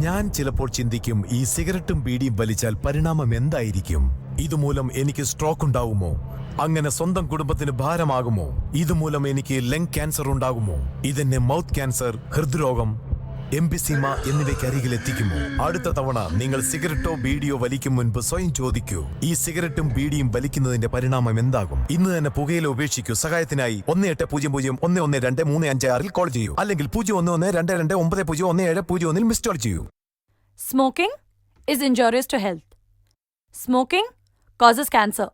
ഞാൻ ചിലപ്പോൾ ചിന്തിക്കും, ഈ സിഗരറ്റും ബീഡിയും വലിച്ചാൽ പരിണാമം എന്തായിരിക്കും? ഇതുമൂലം എനിക്ക് സ്ട്രോക്ക് ഉണ്ടാകുമോ? അങ്ങനെ സ്വന്തം കുടുംബത്തിന് ഭാരമാകുമോ? ഇതുമൂലം എനിക്ക് ലങ് ക്യാൻസർ ഉണ്ടാകുമോ? ഇതെന്നെ മൗത്ത് ക്യാൻസർ, ഹൃദ്രോഗം, എംബിസീമ എന്നിവയ്ക്ക് അരികിൽ എത്തിക്കുമോ? അടുത്ത തവണ നിങ്ങൾ സിഗരറ്റോ ബീഡിയോ വലിക്കും മുൻപ് സ്വയം ചോദിക്കൂ, ഈ സിഗരറ്റും ബീഡിയും വലിക്കുന്നതിന്റെ പരിണാമം എന്താകും? ഇന്ന് തന്നെ പുകയില ഉപേക്ഷിക്കൂ. സഹായത്തിനായി 1800-112-356 കോൾ ചെയ്യൂ, അല്ലെങ്കിൽ 011229901701 മിസ് കോൾ ചെയ്യൂ. Smoking is injurious to health. Smoking causes cancer.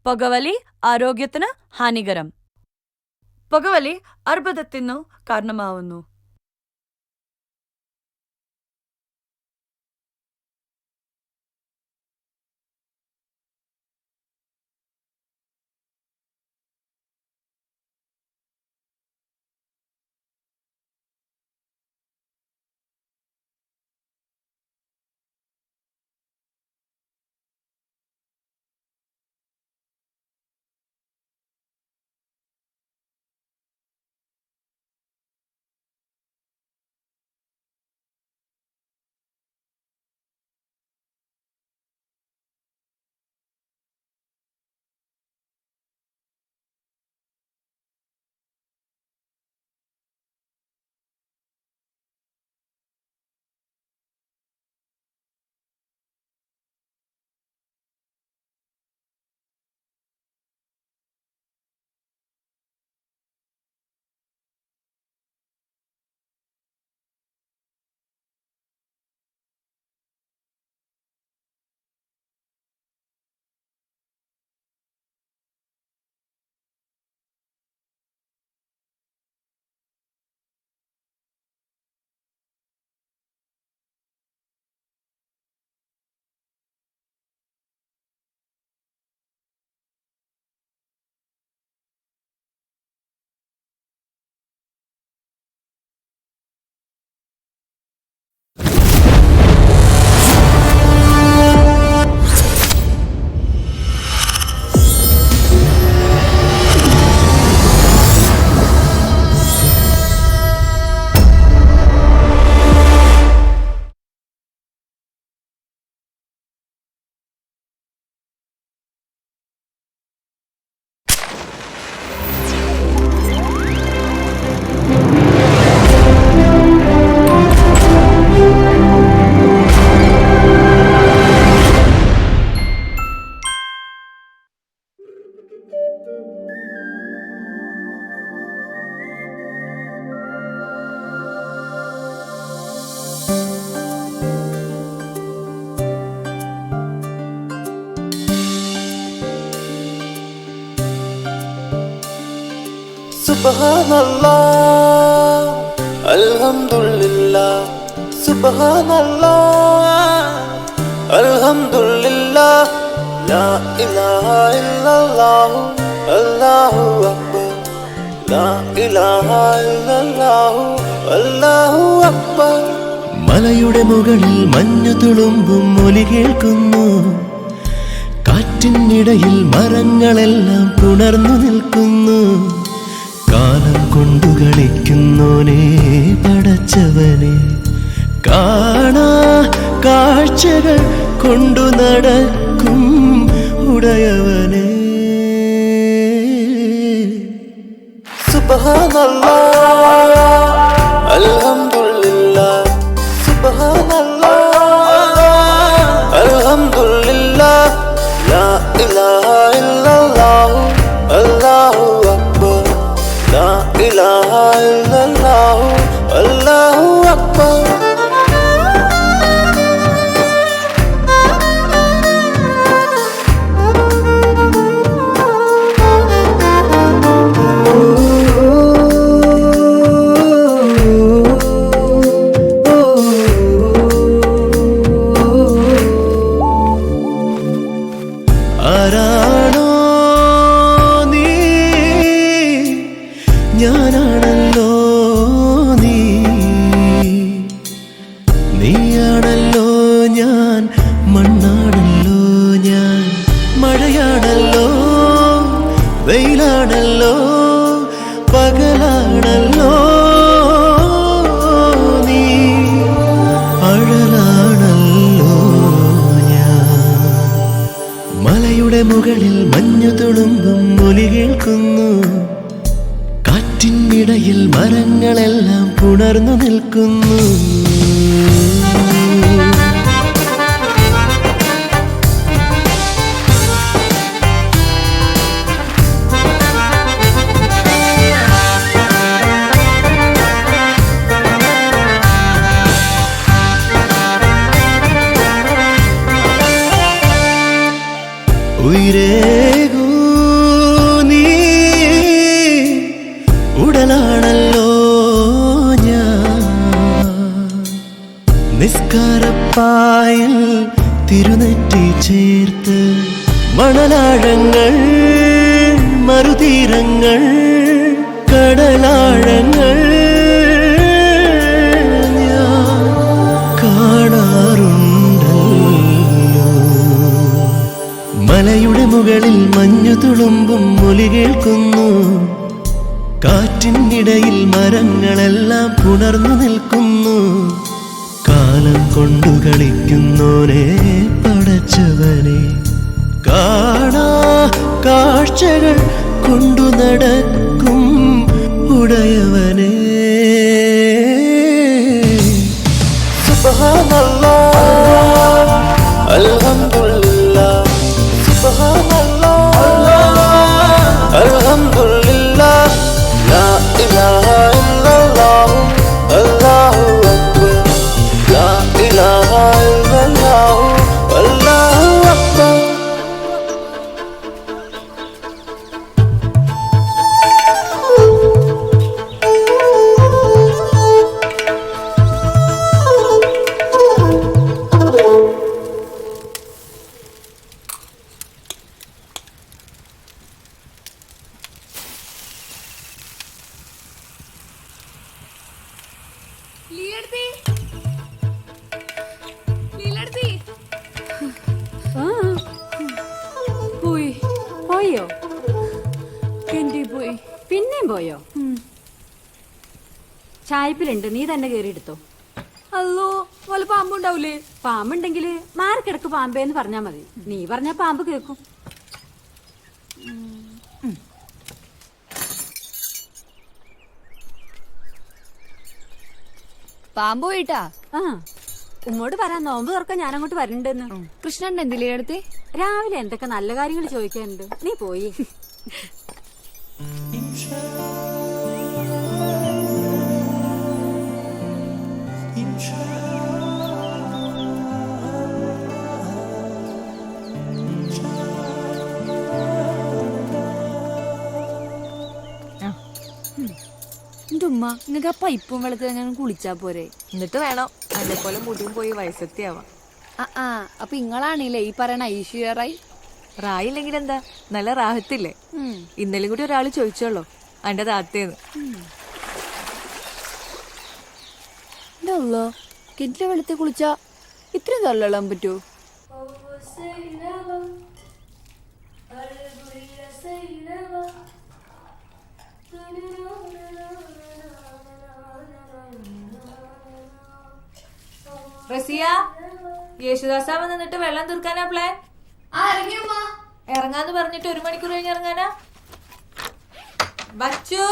പുകവലി ആരോഗ്യത്തിന് ഹാനികരം. പുകവലി അർബുദത്തിനു കാരണമാവുന്നു. Subhanallah, Alhamdulillah, Subhanallah, Alhamdulillah, La ilaha illallah, Allahu Akbar, La ilaha illallah, Allahu Akbar. മലയുടെ മുകളിൽ മഞ്ഞു തുളുമ്പും ഒലി കേൾക്കുന്നു, കാറ്റിനിടയിൽ മരങ്ങളെല്ലാം പുണർന്നു നിൽക്കുന്നു. കാലം കൊണ്ടു കളിക്കുന്നോനെ പടച്ചവനെ, കാണാ കാഴ്ചകൾ കൊണ്ടു നടക്കും ഉടയവനെ. സുബ്ഹാനല്ലാഹ്, അൽഹംദുലില്ലാഹ്, സുബ്ഹാനല്ലാഹ്, അൽഹംദുലില്ലാഹ്, ലാ ഇലാഹ ഇല്ലല്ലാഹ്, അല്ലാഹു അക്ബർ, ലാ ഇലാഹ ഇല്ലല്ലാഹ്, അല്ലാഹു അക്ബർ. ആരാണോ നീ? ഞാനാണല്ലോ നീ, നീയാണല്ലോ ഞാൻ, മണ്ണാണല്ലോ ഞാൻ, മഴയാണല്ലോ വെയിലാണല്ലോ പകലാണല്ലോ നീ. മലയുടെ മുകളിൽ മഞ്ഞു തുളുമ്പും ഒലി കേൾക്കുന്നു. കാറ്റിനിടയിൽ മരങ്ങളെല്ലാം പുണർന്നു നിൽക്കുന്നു. ഉയരേകൂ നീ ഉടലാണല്ലോ ഞാൻ. നിസ്കാരപ്പായിൽ തിരുനെറ്റി ചേർത്ത് മണലാഴങ്ങൾ മറുതീരങ്ങൾ കടലാഴങ്ങൾ ഞാൻ കാണാറുണ്ടല്ലോ. മലയുടെ മുകളിൽ മഞ്ഞു തുളുമ്പും ഒലി കേൾക്കുന്നു. കാറ്റിനിടയിൽ മരങ്ങളെല്ലാം പുണർന്നു നിൽക്കുന്നു. കാലം കൊണ്ടു കളിക്കുന്നോനെ പടച്ചവനെ, കാണാ കാഴ്ചകൾ കൊണ്ടു നടക്കും ഉടയവനെ. സുബ്ഹാനല്ലാഹ് അൽഹംദുലില്ലാഹ് സുബ്ഹാനല്ലാഹ് അൽഹംദുലില്ലാഹ് ലാ ഇലാഹ ഇല്ലല്ലാഹ് അല്ലാഹു അക്ബർ ലാ ഇലാഹ ഇല്ലല്ലാഹ് അല്ലാഹു അക്ബർ. പോയോ? എന്റെ പോയി. പിന്നെയും പോയോ? ചായപ്പിലുണ്ട്, നീ തന്നെ കയറി എടുത്തോ. അല്ലോ വല്ല പാമ്പുണ്ടാവൂലേ? പാമ്പുണ്ടെങ്കില് മാറിക്കിടക്ക് പാമ്പേന്ന് പറഞ്ഞാ മതി. നീ പറഞ്ഞ പാമ്പ് കേക്കും. പാമ്പ് പോയിട്ടാ? ആ, ഉമ്മോട് പറയാൻ നോമ്പ് തുറക്കാൻ ഞാൻ അങ്ങോട്ട് വരണ്ടെന്ന്. കൃഷ്ണൻ എന്തില്ലേ അടുത്ത്? രാവിലെ എന്തൊക്കെ നല്ല കാര്യങ്ങൾ ചോദിക്കാനുണ്ട്. നീ പോയി. എന്റെ ഉമ്മ, നിങ്ങക്ക് ആ പൈപ്പും വെള്ളത്തിൽ ഞാൻ കുളിച്ചാ പോരെ? എന്നിട്ട് വേണം അതിനെ പോലെ മുടിയും പോയി വയസ്സെത്തിയാവാം. അപ്പൊ ഇങ്ങളാണില്ലേ ഈ പറയണ ഐശ്വര്യായി? റായില്ലെങ്കിൽ എന്താ, നല്ല റാഹത്തില്ലേ? ഇന്നലെ കൂടി ഒരാള് ചോദിച്ചോളൂ അന്റെ താത്തേന്ന്. കിണറ്റിലെ വെള്ളത്തിൽ കുളിച്ചാ ഇത്രയും തള്ളാൻ പറ്റൂ? റസിയ, യേശുദാസാ വന്നിട്ട് വെള്ളം തീർക്കാനാ പ്ലാൻ? ഇറങ്ങാന്ന് പറഞ്ഞിട്ട് 1 മണിക്കൂർ കഴിഞ്ഞ് ഇറങ്ങാനാ? ബച്ചു,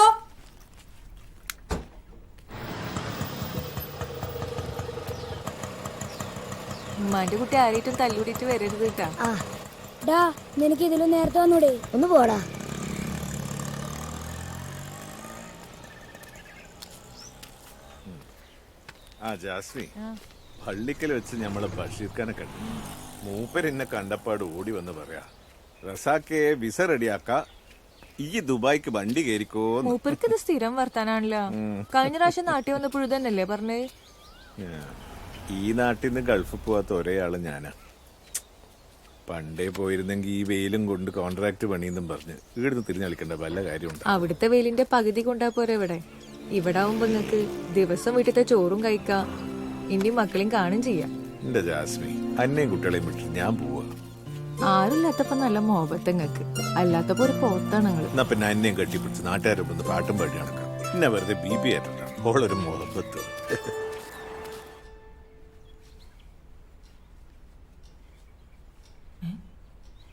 ഉമ്മാന്റെ കുട്ടി ആരെയിട്ടും തല്ലൂടിയിട്ട് വരരുത് കേട്ടാ. നിനക്ക് ഇതിലും നേരത്തെ വന്നൂടെ? ഒന്ന് പോടാ. ജാസ്മി, പള്ളിക്കൽ വെച്ച് ഞമ്മളെ ബഷീർഖാനെ കണ്ടു. മൂപ്പരെന്നെ കണ്ടപ്പാട് ഓടി വന്ന് പറയാ, റസാക്കെ വിസ റെഡിയാക്ക, ഈ ദുബായിക്ക് വണ്ടി കയറിക്കോ. മൂപ്പർക്ക് ഇത് സ്ഥിരം വർത്താനാണല്ലോ. കഴിഞ്ഞ പ്രാവശ്യം നാട്ടിൽ വന്നപ്പോഴും തന്നെയല്ലേ പറഞ്ഞേ? ഈ നാട്ടിൽ നിന്ന് ഗൾഫിൽ പോവാത്ത ഒരേ ആള് ഞാനാ. പണ്ടേ പോയിരുന്നെങ്കിൽ ഈ വെയിലും കൊണ്ട് കോൺട്രാക്ട് പണിയെന്നും പറഞ്ഞ് ഇവിടുന്ന് തിരിഞ്ഞളിക്കേണ്ട വല്ല കാര്യമുണ്ട്? അവിടുത്തെ വെയിലിന്റെ പകുതി കൊണ്ടാ പോരെ ഇവിടെ. ഇവിടെ ആവുമ്പോ നിങ്ങക്ക് ദിവസം വീട്ടിലത്തെ ചോറും കഴിക്കാം, ഇനി മക്കളെയും കാണും ചെയ്യാം. എന്റെ ജാസ്മി, അന്നേം കുട്ടികളെയും വിട്ട് ഞാൻ പോവാ. ആരുമില്ലാത്തപ്പോ നല്ല മോഹബത്ത് നിങ്ങക്ക്, അല്ലാത്തപ്പോ ഒരു പോത്താണ് നിങ്ങള്. എന്നാ പിന്നെ അന്നേം കെട്ടിപ്പിടിച്ച് നാട്ടുകാരെ വന്ന് പാട്ടും പാടി നടക്കാം. പിന്നെ വെറുതെ ബി ആയിട്ടാണ് ഓളൊരു മോഹബത്ത്.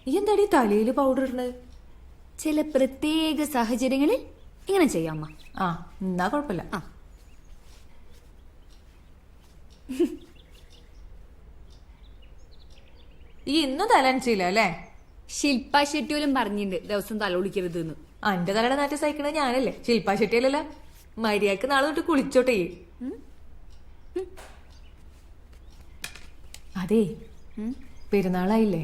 ഈ എന്താടി തലയില് പൗഡർ ഇടുന്നത്? ചില പ്രത്യേക സാഹചര്യങ്ങളിൽ ഇങ്ങനെ ചെയ്യാം അമ്മ. ആ എന്നാ കുഴപ്പമില്ല. ആ. ഈ ഇന്നും തലനച്ചില്ല അല്ലേ? ശില്പ ഷെട്ടിയിലും പറഞ്ഞിട്ടുണ്ട് ദിവസം തല ഒളിക്കരുത് എന്ന്. അന്റെ തലയുടെ നാട്ടിൽ സഹിക്കണത് ഞാനല്ലേ, ശില്പാ ശെട്ടിയല്ലല്ല. മര്യാദക്ക് നാളെ തൊട്ട് കുളിച്ചോട്ടെ. അതെ, പെരുന്നാളായില്ലേ,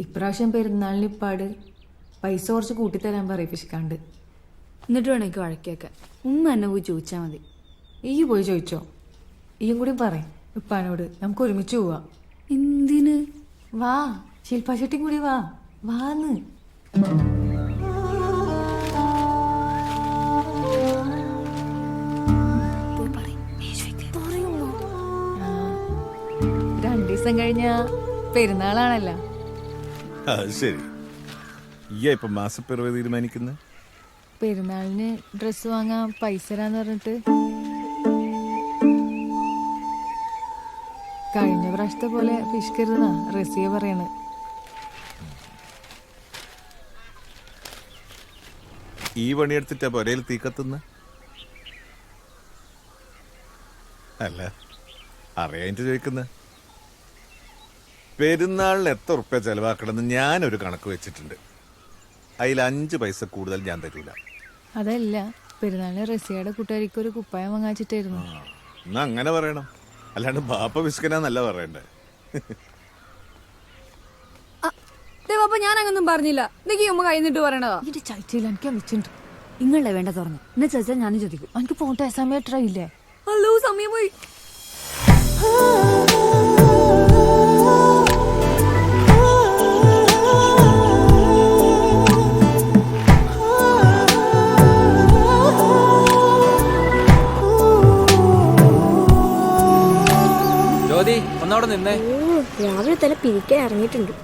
ഇപ്രാവശ്യം പെരുന്നാളിന് ഇപ്പാട് പൈസ കുറച്ച് കൂട്ടിത്തരാൻ പറയിപ്പിച്ചിക്കാണ്ട്. എന്നിട്ട് വേണം എനിക്ക് വഴക്കിയൊക്കെ. ഉമ്മ എന്നെ പോയി ചോദിച്ചാൽ മതി. ഈ പോയി ചോദിച്ചോ? ഈയും കൂടി പറയും ഇപ്പാനോട്, നമുക്ക് ഒരുമിച്ച് പോവാ. എന്തിന്? വാ, ശില്പാ ശെട്ടിയും കൂടി വാ. വാന്ന്. രണ്ടു ദിവസം കഴിഞ്ഞ പെരുന്നാളാണല്ലോ. അത് ശരി. ഈ ഇപ്പൊ മാസപ്പിറവി തീരുമാനിക്കുന്നത്? പെരുന്നാളിന് ഡ്രസ്സ് വാങ്ങാൻ പൈസ തരാന്ന് പറഞ്ഞിട്ട് കഴിഞ്ഞ പ്രാവശ്യത്തെ പോലെ പിഷ്കരുതെന്നാ റസിയ പറയണ്. ഈ പണിയെടുത്തിട്ടാ പൊരയിൽ തീ കത്തുന്ന? അല്ല, അറിയാനിട്ട് ചോദിക്കുന്ന. പെരുന്നാളിന് എത്ര ഉറുപ്പ്യ ചെലവാക്കണമെന്ന് ഞാനൊരു കണക്ക് വെച്ചിട്ടുണ്ട്. അതിൽ 5 പൈസ കൂടുതൽ ഞാൻ തരൂല. അതല്ല, പെരുന്നാളിന് റസിയയുടെ കൂട്ടുകാരിക്ക് ഒരു കുപ്പായം വാങ്ങാച്ചിട്ടായിരുന്നു. എന്നാ അങ്ങനെ പറയണം, അല്ലാണ്ട് ബാപ്പ വിസ്കനാന്നല്ല പറയണ്ടേ. അപ്പൊ ഞാൻ അങ്ങൊന്നും പറഞ്ഞില്ല. ഇതൊക്കെ ഉമ്മ കഴിഞ്ഞിട്ട് പറയണതാ. എന്റെ ചൈറ്റയിൽ എനിക്ക് വെച്ചിട്ടുണ്ട്. നിങ്ങളെ വേണ്ട തുറന്നു എന്നെ ചോദിച്ചാൽ ഞാനും ചോദിക്കും. എനിക്ക് പോട്ടെ, സമയം എത്ര ഇല്ലേ? ഹലോ, സമയം പോയി. ജ്യോതി, ഒന്നവിടെ നിന്നേ. രാവിലെ തന്നെ പിരിക്കാൻ ഇറങ്ങിയിട്ടുണ്ട്.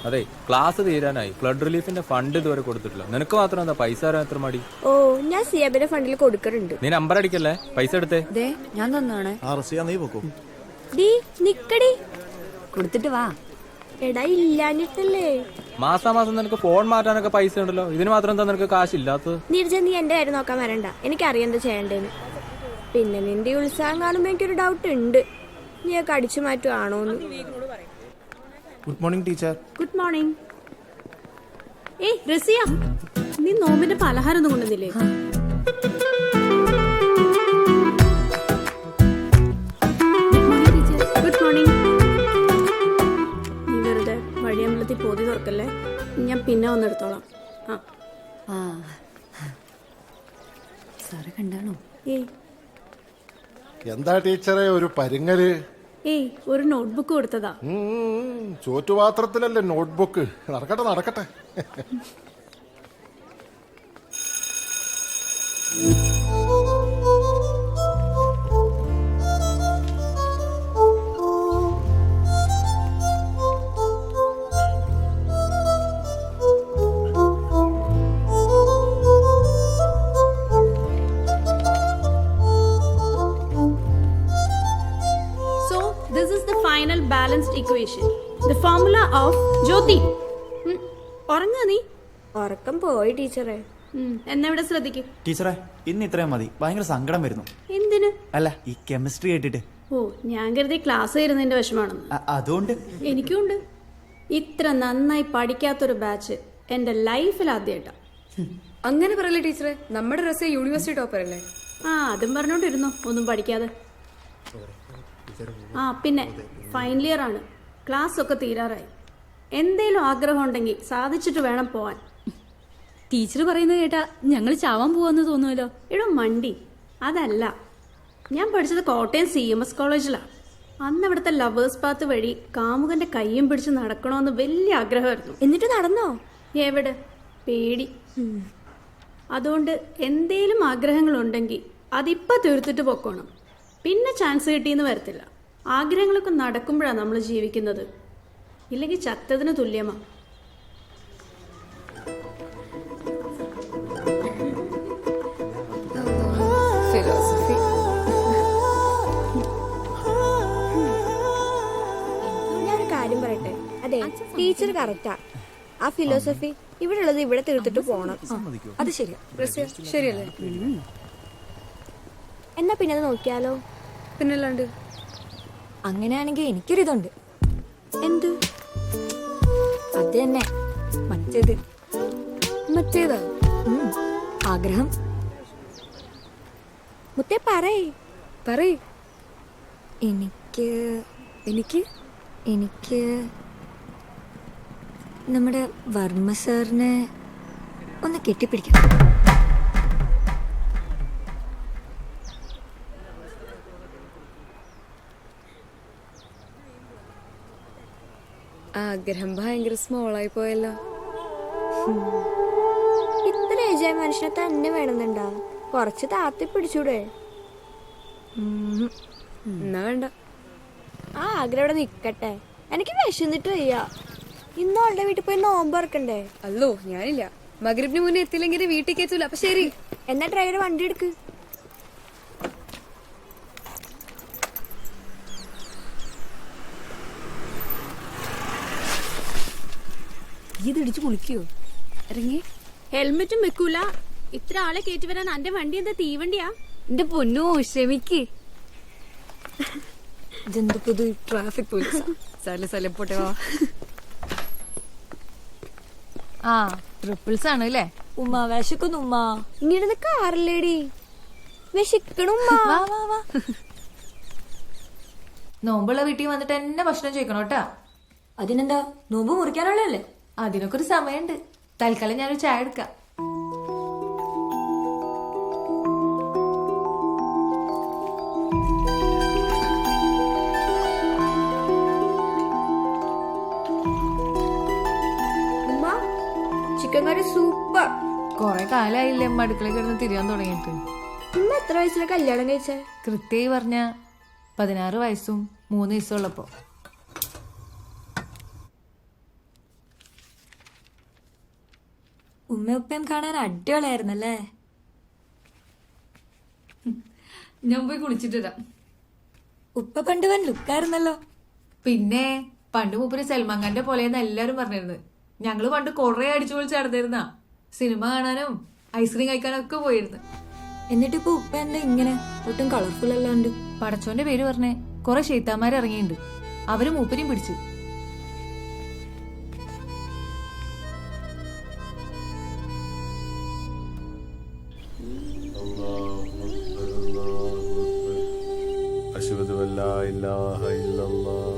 അതെ, ക്ലാസ് തീരാനായി. ഫ്ലഡ് റിലീഫിന്റെ ഫണ്ട് ഇതുവരെ കൊടുത്തിട്ടില്ല. നിനക്ക് മാത്രം എന്താ പൈസ തരാൻ എത്ര മടി? ഓ, ഞാൻ സിയാബിന്റെ ഫണ്ടിൽ കൊടുക്കറുണ്ട്. നീ നമ്പർ അടിക്കല്ലേ, പൈസ എടുത്തേ. ഞാൻ തന്നാണേ. ഡീ നിക്കടി, കൊടുത്തിട്ട് വാ. എടാ ഇല്ലാഞ്ഞിട്ടല്ലേ. മാസാമാസം നിനക്ക് ഫോൺ മാറ്റാനൊക്കെ പൈസ ഉണ്ടല്ലോ, ഇതിന് മാത്രം എന്താ നിനക്ക് കാശില്ലാത്തത്? നീർജ, നീ എന്റെ കാര്യം നോക്കാൻ വരണ്ട. എനിക്കറിയാം എന്താ ചെയ്യണ്ടേന്ന്. പിന്നെ നിന്റെ ഈ ഉത്സാഹം കാണുമ്പോ എനിക്കൊരു ഡൗട്ട് ഉണ്ട്, നീയൊക്കെ അടിച്ചു മാറ്റുവാണോന്ന്. Good morning teacher. Good morning. ഏയ് റസിയ, നീ നോമ്പിന്റെ പലഹാരം ഒന്നും കൊണ്ടുവന്നില്ലേ? Good morning. നീ വെറുതെ വഴിയമ്പലത്തിൽ പോതി തുറക്കല്ലേ, ഞാൻ പിന്നെ വന്നെടുത്തോളാം. ആ സാറ് കണ്ടാണോ? ഏയ് എന്താ ടീച്ചറെ ഒരു പരുങ്ങല്? ഏയ് ഒരു നോട്ട്ബുക്ക് കൊടുത്തതാ. ചോറ്റുപാത്രത്തിലല്ലേ നോട്ട്ബുക്ക്? നടക്കട്ടെ നടക്കട്ടെ. This is the final balanced equation. The formula of Jyoti. ഉറങ്ങാ നീ? ഉറക്കം പോയി ടീച്ചറെ. എന്നെ ഇവിടെ ശ്രദ്ധിക്കും. ടീച്ചറെ, ഇന്ന് ഇത്രയും മതി. ഭയങ്കര സങ്കടം വരുന്നു. എന്തിന്? അല്ല, ഈ കെമിസ്ട്രി കേട്ടിട്ട്. ഓ, ഞാൻ കരുതി ക്ലാസ് വരുന്നതിന്റെ വിഷമാണെന്ന്. അതുകൊണ്ട് എനിക്കുണ്ട്. ഇത്ര നന്നായി പഠിക്കാത്തൊരു ബാച്ച് എന്റെ ലൈഫിൽ ആദ്യമായിട്ടാ. അങ്ങനെ പറയല്ലേ ടീച്ചറെ, നമ്മുടെ റസിയ യൂണിവേഴ്സിറ്റി ടോപ്പർ അല്ലേ? അതും പറഞ്ഞോണ്ടിരുന്നോ ഒന്നും പഠിക്കാതെ. പിന്നെ ഫൈനൽ ഇയർ ആണ്, ക്ലാസ് ഒക്കെ തീരാറായി. എന്തേലും ആഗ്രഹം ഉണ്ടെങ്കിൽ സാധിച്ചിട്ട് വേണം പോവാൻ. ടീച്ചർ പറയുന്നത് കേട്ടാ ഞങ്ങൾ ചാവാൻ പോവാന്ന് തോന്നുമല്ലോ. എടോ മണ്ടി, അതല്ല. ഞാൻ പഠിച്ചത് കോട്ടയം CMS കോളേജിലാണ്. അന്ന് അവിടുത്തെ ലവേഴ്സ് പാത്ത് വഴി കാമുകന്റെ കയ്യും പിടിച്ച് നടക്കണമെന്ന് വലിയ ആഗ്രഹമായിരുന്നു. എന്നിട്ട് നടന്നോ? എവിടെ, പേടി. അതുകൊണ്ട് എന്തേലും ആഗ്രഹങ്ങളുണ്ടെങ്കിൽ അതിപ്പോൾ തീർത്തിട്ട് പൊക്കോണം. പിന്നെ ചാൻസ് കിട്ടിയെന്ന് വരത്തില്ല. ആഗ്രഹങ്ങളൊക്കെ നടക്കുമ്പോഴാണ് നമ്മൾ ജീവിക്കുന്നത്, ഇല്ലെങ്കിൽ ചത്തതിന് തുല്യമാണ്. ഫിലോസഫി. ഞാനൊരു കാര്യം പറയട്ടെ. അതെ, ടീച്ചർ കറക്റ്റാ. ആ ഫിലോസഫി ഇവിടെ ഉള്ളത് ഇവിടെ തീർത്തിട്ട് പോണം. അത് ശരിയാ. ശരിയല്ലേ? എന്നാ പിന്നെ അത് നോക്കിയാലോ? പിന്നല്ലാണ്ട്. അങ്ങനെയാണെങ്കിൽ എനിക്കൊരിതുണ്ട്. എന്ത്? അത് തന്നെ, മറ്റേത്. മറ്റേതാ? ആഗ്രഹം. മുത്തേ പറയ്. എനിക്ക് എനിക്ക് എനിക്ക് നമ്മുടെ വർമ്മ സാറിനെ ഒന്ന് കെട്ടിപ്പിടിക്കണം. ആഗ്രഹം ഭയങ്കര സ്മോളായി പോയല്ലോ. ഇത്ര ഏജായ മനുഷ്യനെ തന്നെ വേണമെന്നുണ്ടാ? കുറച്ച് താത്തി പിടിച്ചൂടെ? എന്നാ വേണ്ട. ആ ആഗ്രഹം ഇവിടെ നിക്കട്ടെ. എനിക്ക് വിശന്നിട്ട് വയ്യ. ഇന്ന് അവളുടെ വീട്ടിൽ പോയി നോമ്പ് ഇറക്കണ്ടേ? അല്ലോ ഞാനില്ല. മഗ്രിബിന് മുന്നേ എത്തില്ലെങ്കിൽ വീട്ടിൽ കയറ്റൂല. അപ്പൊ ശരി, എന്നാ ഡ്രൈവർ വണ്ടി എടുക്ക്. ഇതിടിച്ച് കുളിക്കോ? ഇറങ്ങി. ഹെൽമെറ്റും വെക്കൂല. ഇത്ര ആളെ കയറ്റി വരാൻ അന്റെ വണ്ടി എന്താ തീവണ്ടിയാ? എന്റെ പൊന്നോ, ക്ഷമിക്ക്. ഇതെന്ത് പുതു ട്രാഫിക് പോലീസ്? സ്ഥലം പോട്ടെ വാ. ആ ട്രിപ്പിൾസ് ആണ് അല്ലേ? ഉമ്മ വിശക്കുന്നു. ഉമ്മ ഇങ്ങനെ കാറില്ലേടി വിശക്കണും. വാ വാ വാ. നോമ്പുള്ള വീട്ടിൽ വന്നിട്ട് എന്നെ ഭക്ഷണം ചോദിക്കണം കേട്ടാ. അതിനെന്താ, നോമ്പ് മുറിക്കാനുള്ളതല്ലേ? അതിനൊക്കെ ഒരു സമയമുണ്ട്. തൽക്കാലം ഞാനൊരു ചായ എടുക്കാം. ചിക്കൻ കറി സൂപ്പർ. കൊറേ കാലായില്ലേ അമ്മ അടുക്കള കിടന്ന് തിരിയാൻ തുടങ്ങിയിട്ട്. ഇന്ന് എത്ര വയസ്സിലെ കല്യാണം കഴിച്ചേ? കൃത്യമായി പറഞ്ഞ 16 വയസ്സും 3 ദിവസം ഉള്ളപ്പോ. ഉമ്മയും കാണാൻ അടിപൊളിയായിരുന്നല്ലേ? ഞാൻ പോയി കുളിച്ചിട്ട് വരാം. ഉപ്പ പണ്ട് വൻ ലുക്കായിരുന്നല്ലോ. പിന്നെ പണ്ട് മൂപ്പര് സൽമാൻ ഖാന്റെ പോലെയെന്ന് എല്ലാരും പറഞ്ഞിരുന്നത്. ഞങ്ങള് പണ്ട് കൊറേ അടിച്ചു പൊളിച്ച് നടന്നിരുന്ന. സിനിമ കാണാനും ഐസ്ക്രീം കഴിക്കാനും ഒക്കെ പോയിരുന്നു. എന്നിട്ട് ഇപ്പൊ ഉപ്പ എന്താ ഇങ്ങനെ ഒട്ടും കളർഫുൾ അല്ലാണ്ട്? പടച്ചോന്റെ പേര് പറഞ്ഞേ കൊറേ ഷെയ്ത്താന്മാർ ഇറങ്ങിയിട്ടുണ്ട്. അവര് മൂപ്പരെയും പിടിച്ചു. أشهد أن لا إله إلا الله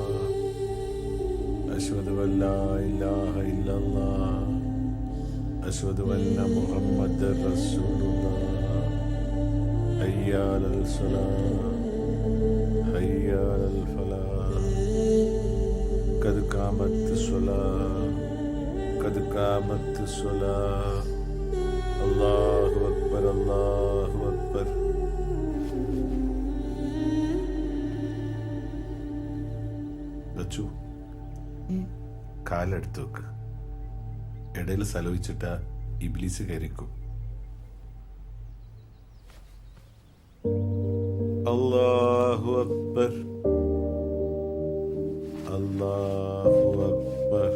أشهد أن لا إله إلا الله أشهد أن محمدا رسول الله حي على الصلاة حي على الفلاح قد قامت الصلاة قد قامت الصلاة الله أكبر الله أكبر. കാലെടുത്ത് വെക്ക്. ഇടയിൽ സലോചിച്ചിട്ട ഇബ്ലീസ് കയറിക്കും. അല്ലാഹു അക്ബർ അല്ലാഹു അക്ബർ.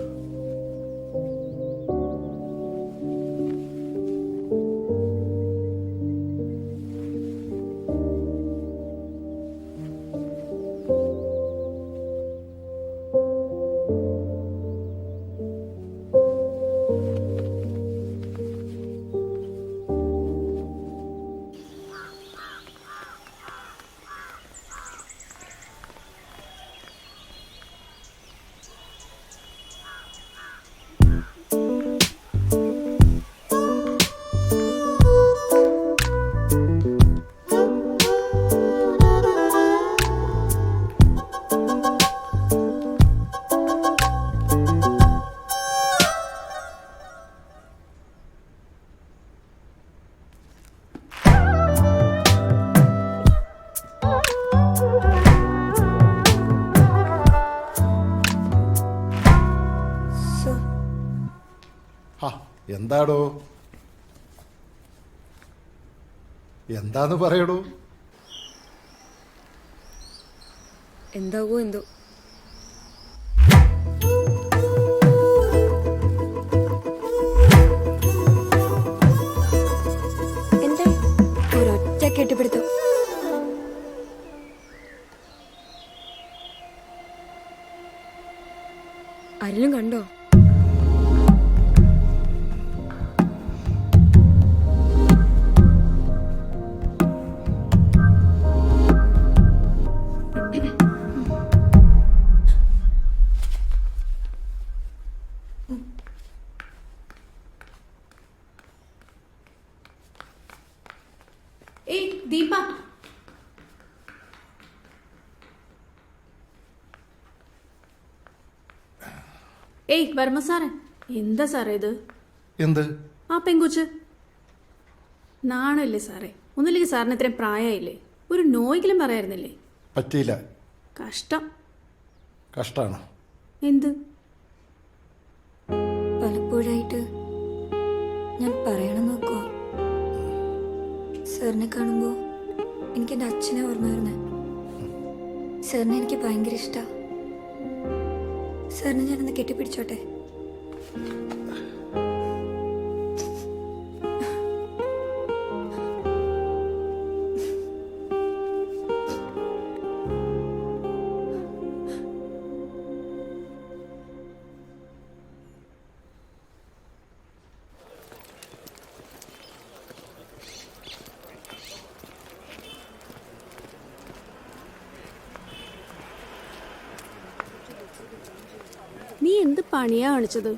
എന്താടോ? എന്താന്ന് പറയടോ? എന്താവോ എന്തോ. ദീപ, ഏയ് വർമ്മ സാറേ, എന്താ സാറേ ഇത്? എന്ത്? ആ പെങ്കുച്ച് നാണല്ലേ സാറേ? ഒന്നുമില്ലെങ്കിൽ സാറിന് ഇത്രയും പ്രായമായില്ലേ, ഒരു നോയെങ്കിലും പറയായിരുന്നില്ലേ? പറ്റിയില്ല. കഷ്ടം. കഷ്ടാണ്. എന്ത്? പലപ്പോഴായിട്ട് ഞാൻ പറയണം നോക്കുക. സാറിനെ കാണുമ്പോൾ എനിക്ക് എൻ്റെ അച്ഛനെ ഓർമ്മ വരുന്നത്. സാറിനെ എനിക്ക് ഭയങ്കര ഇഷ്ടമാണ്. സാറിനെ ഞാനൊന്ന് കെട്ടിപ്പിടിച്ചോട്ടെ? നീ എന്ത് പണിയാ കാണിച്ചത്?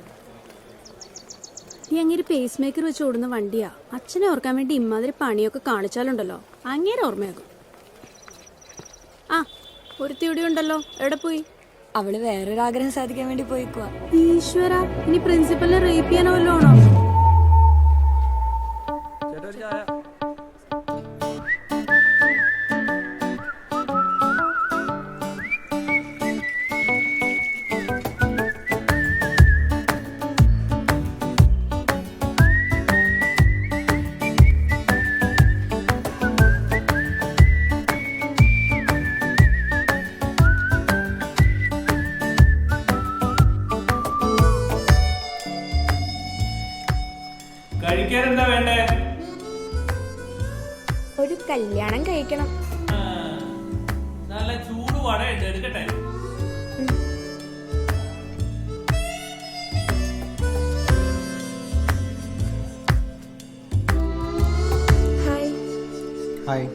നീ അങ്ങേര് പേസ് മേക്കർ വെച്ച് ഓടുന്ന വണ്ടിയാ. അച്ഛനെ ഓർക്കാൻ വേണ്ടി ഇമ്മാതിരി പണിയൊക്കെ കാണിച്ചാലുണ്ടല്ലോ, അങ്ങേരെ ഓർമ്മയാകും. ആ, ഒരുത്തിയുടെ ഉണ്ടല്ലോ, എവിടെ പോയി? അവള് വേറൊരാഗ്രഹം സാധിക്കാൻ വേണ്ടി പോയിക്കുവാ. ഈശ്വര, ഇനി പ്രിൻസിപ്പലിനെ റേപ്പ് ചെയ്യാനോ വല്ലോ ആണോ? കഴിക്കാനെന്താ വേണ്ടേ? ഒരു കല്യാണം കഴിക്കണം. നല്ല ചൂട് വടയുണ്ട്, എടുക്കട്ടെ? ഹായ്. ഹായ്.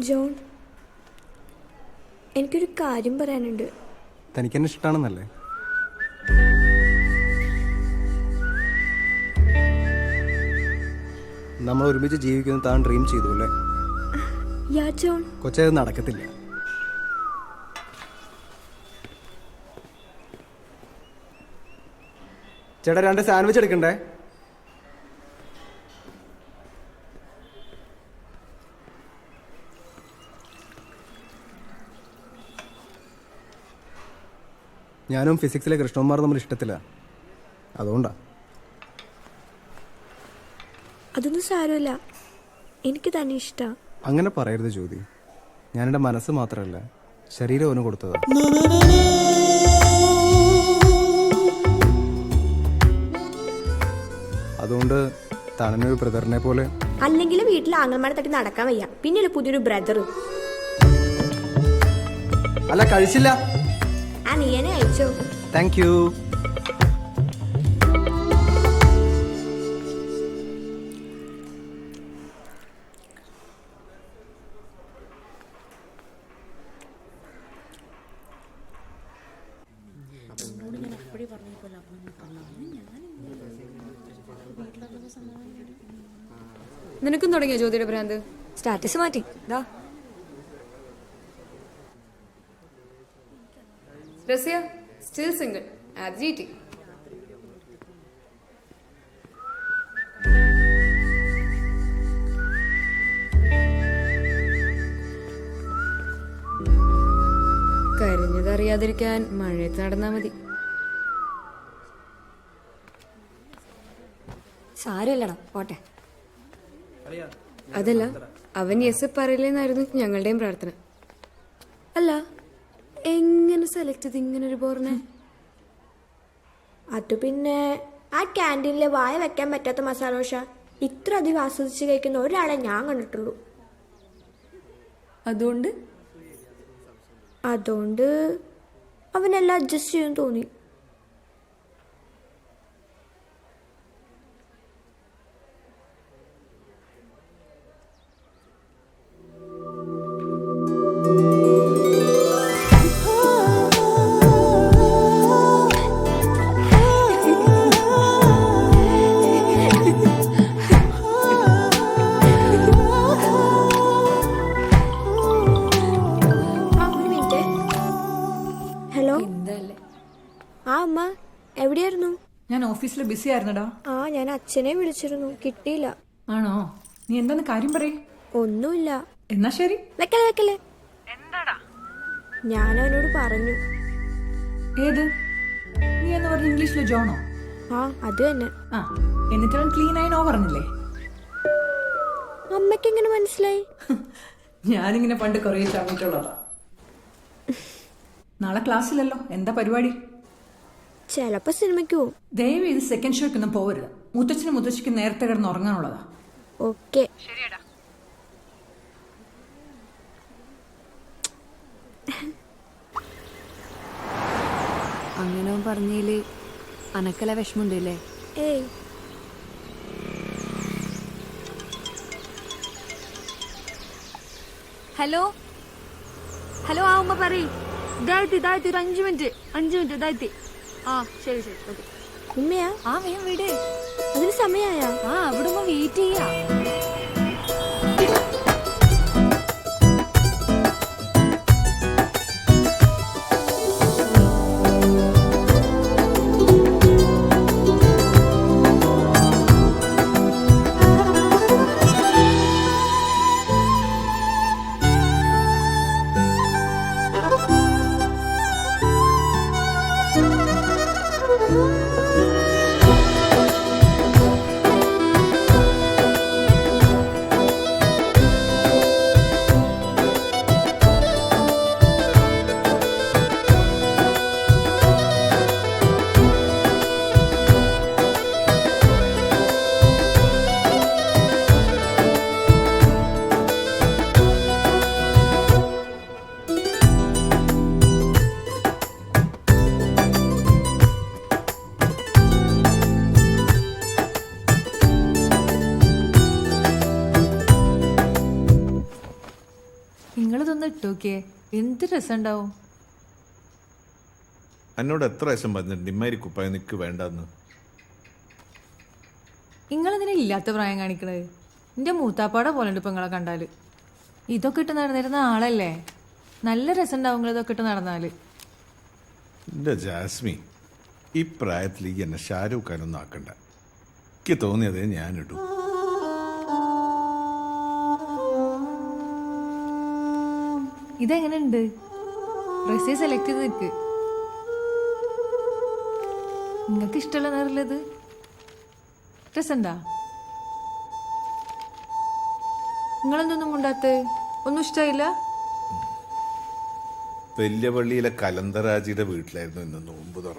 ജോൺ, എനിക്കൊരു കാര്യം പറയാനുണ്ട്. തനിക്കെന്നെ ഇഷ്ടമാണെന്നല്ലേ? നമ്മൾ ഒരുമിച്ച് ജീവിക്കുന്നത് താൻ ഡ്രീം ചെയ്തു അല്ലേ? യാ ജോൺ. കൊച്ചത് നടക്കത്തില്ല. ചേട്ടാ, 2 സാൻഡ്വിച്ച് എടുക്കണ്ടേ? ഞാനും ഫിസിക്സിലെ കൃഷ്ണകുമാർ തമ്മിൽ ഇഷ്ടത്തില്ല, അതുകൊണ്ടാ. അതൊന്നും സാരമില്ല, എനിക്ക് തന്നെ ഇഷ്ടം. അങ്ങനെ പറയരുത് ജ്യോതി. ഞാനെൻ്റെ മനസ്സ് മാത്രമല്ല, ശരീരം അവന് കൊടുത്തതാ. അതുകൊണ്ട് താനെന്നൊരു ബ്രദറിനെ പോലെ. അല്ലെങ്കിൽ വീട്ടിൽ ആങ്ങന്മാരെ തട്ടി നടക്കാൻ വയ്യ, പിന്നെ പുതിയൊരു ബ്രദർ. അല്ല, കഴിച്ചില്ല. ആ, നീ എന്നെ അയച്ചോ? Thank you. നിനക്കും തുടങ്ങിയ ജ്യോതിയുടെ ഭ്രാന്ത്? സ്റ്റാറ്റസ് മാറ്റി ദാ. റസിയ സ്റ്റിൽ സിംഗിൾ ആറ്റ് GT. കരഞ്ഞതറിയാതിരിക്കാൻ മഴയത്ത് നടന്നാ മതി. സാരമില്ലടാ, പോട്ടെ. അതല്ല, അവൻ യെസ് പറയില്ലെന്നായിരുന്നു ഞങ്ങളുടെയും പ്രാർത്ഥന. അല്ല, എങ്ങനെ സെലക്ട് ചെയ്ത് ഇങ്ങനെ ഒരു പോറിനെ? അത് പിന്നെ ആ ക്യാൻറ്റീനിലെ വായ വെക്കാൻ പറ്റാത്ത മസാല ദോശ ഇത്ര അധികം ആസ്വദിച്ച് കഴിക്കുന്ന ഒരാളെ ഞാൻ കണ്ടിട്ടുള്ളൂ. അതുകൊണ്ട് അവനെല്ലാം അഡ്ജസ്റ്റ് ചെയ്യാൻ തോന്നി. ഓഫീസിൽ ബിസി ആയിരുന്നടാ. ആ ഞാൻ അച്ഛനെ വിളിച്ചിരുന്നു, കിട്ടിയില്ല. ആണോ? നീ എന്താന്ന് കാര്യം പറയേ. ഒന്നുമില്ല. എന്നാ ശരി. വെക്കല്ലേ വെക്കല്ലേ. എന്താടാ? ഞാൻ അവനോട് പറഞ്ഞു. ഏത്? നീ എന്ന് പറഞ്ഞ ഇംഗ്ലീഷിലെ ജോണോ? ആ അത് തന്നെ. ആ, എന്നിട്ട് അവൻ ക്ലീൻ ആയി നോ പറഞ്ഞില്ലേ? അമ്മയ്ക്ക് എങ്ങനെ മനസ്സിലായി? ഞാനിങ്ങനെ പണ്ട് കുറേ ചവിട്ടുള്ളതാ. നാളെ ക്ലാസ്സിലല്ലോ, എന്താ പരിപാടി? ചിലപ്പോ സിനിമയ്ക്ക് പോവും. ദയവ് ഇത് സെക്കൻഡ് ഷോയ്ക്കൊന്നും പോവരുത്. മുത്തച്ഛനും മുത്തച്ഛിക്കും നേരത്തെ കിടന്ന് ഉറങ്ങാനുള്ളതാ. ഓക്കെ. അങ്ങനെ പറഞ്ഞേല് അനക്കല വിഷമുണ്ടല്ലേ? ഏയ് ഹലോ ഹലോ, ആ ഉമ്മ പറയും. ഇതായിട്ട് ഒരു 5 മിനിറ്റ് ഇതായിട്ട്. ആ ശരി ശരി ഓക്കെ. ഉമ്മയാ? ആ വേഗം വീട്. അതിന് സമയായ? ആ അവിടെ ഉമ്മ വെയിറ്റ് ചെയ്യാ. നിങ്ങളിതൊന്ന് ഇട്ടോക്കേ, എന്ത് രസമുണ്ടാവും. എന്നോട് എത്ര വയസ്സം പറഞ്ഞിട്ടുണ്ട് ഇമ്മാരി കുപ്പായ നിക്ക് വേണ്ടെന്ന്. നിങ്ങളെന്തിനാ ഇല്ലാത്ത പ്രായം കാണിക്കണത്? എന്റെ മൂത്താപ്പാടെ പോലെ ഉണ്ട് ഇപ്പൊ നിങ്ങളെ കണ്ടാല്. ഇതൊക്കെ ഇട്ട് നടന്നിരുന്ന ആളല്ലേ. നല്ല രസം ഉണ്ടാവും നിങ്ങൾ ഇതൊക്കെ ഇട്ട് നടന്നാല്. എന്റെ ജാസ്മി, ഈ പ്രായത്തിൽ ഈ എന്നെ ഷാരൂഖ് ഖാനൊന്നും ആക്കണ്ട. എനിക്ക് തോന്നിയതേ ഞാനിടൂ. ഇതെങ്ങനെയുണ്ട്? ഡ്രസ്സേ സെലക്ട് ചെയ്ത് നിൽക്ക്. നിങ്ങൾക്ക് ഇഷ്ടമുള്ള നേരല്ലത് രസണ്ടാ? നിങ്ങളെന്തൊന്നും കൊണ്ടാത്ത? ഒന്നും ഇഷ്ടമായില്ല? വലിയ പള്ളിയിലെ കലന്തരാജിയുടെ വീട്ടിലായിരുന്നു ഇന്ന് നോമ്പ് തുറ.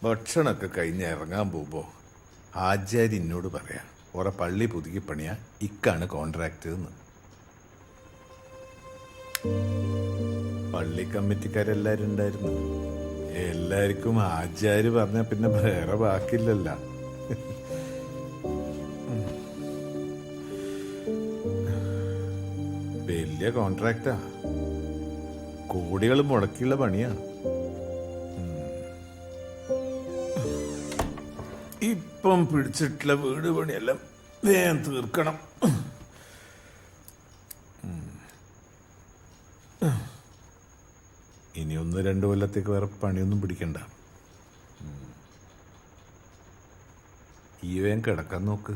ഭക്ഷണമൊക്കെ കഴിഞ്ഞ് ഇറങ്ങാൻ പോകുമ്പോൾ ആചാരി എന്നോട് പറയാ, ഓരോ പള്ളി പുതുക്കി പണിയാ, ഇക്കാണ് കോൺട്രാക്ട് എന്ന്. പള്ളി കമ്മിറ്റിക്കാരെല്ലാരും ഉണ്ടായിരുന്നു. എല്ലാവർക്കും ആചാര് പറഞ്ഞ പിന്നെ വേറെ ബാക്കിയില്ലല്ലോ. വലിയ കോൺട്രാക്റ്റാ, കോടികൾ മുടക്കിയുള്ള പണിയാ. ഇപ്പം പിടിച്ചിട്ടുള്ള വീട് പണിയെല്ലാം വേഗം തീർക്കണം. ഇനി 1-2 കൊല്ലത്തേക്ക് വേറെ പണിയൊന്നും പിടിക്കണ്ട. ഈ വേഗം കിടക്കാൻ നോക്ക്.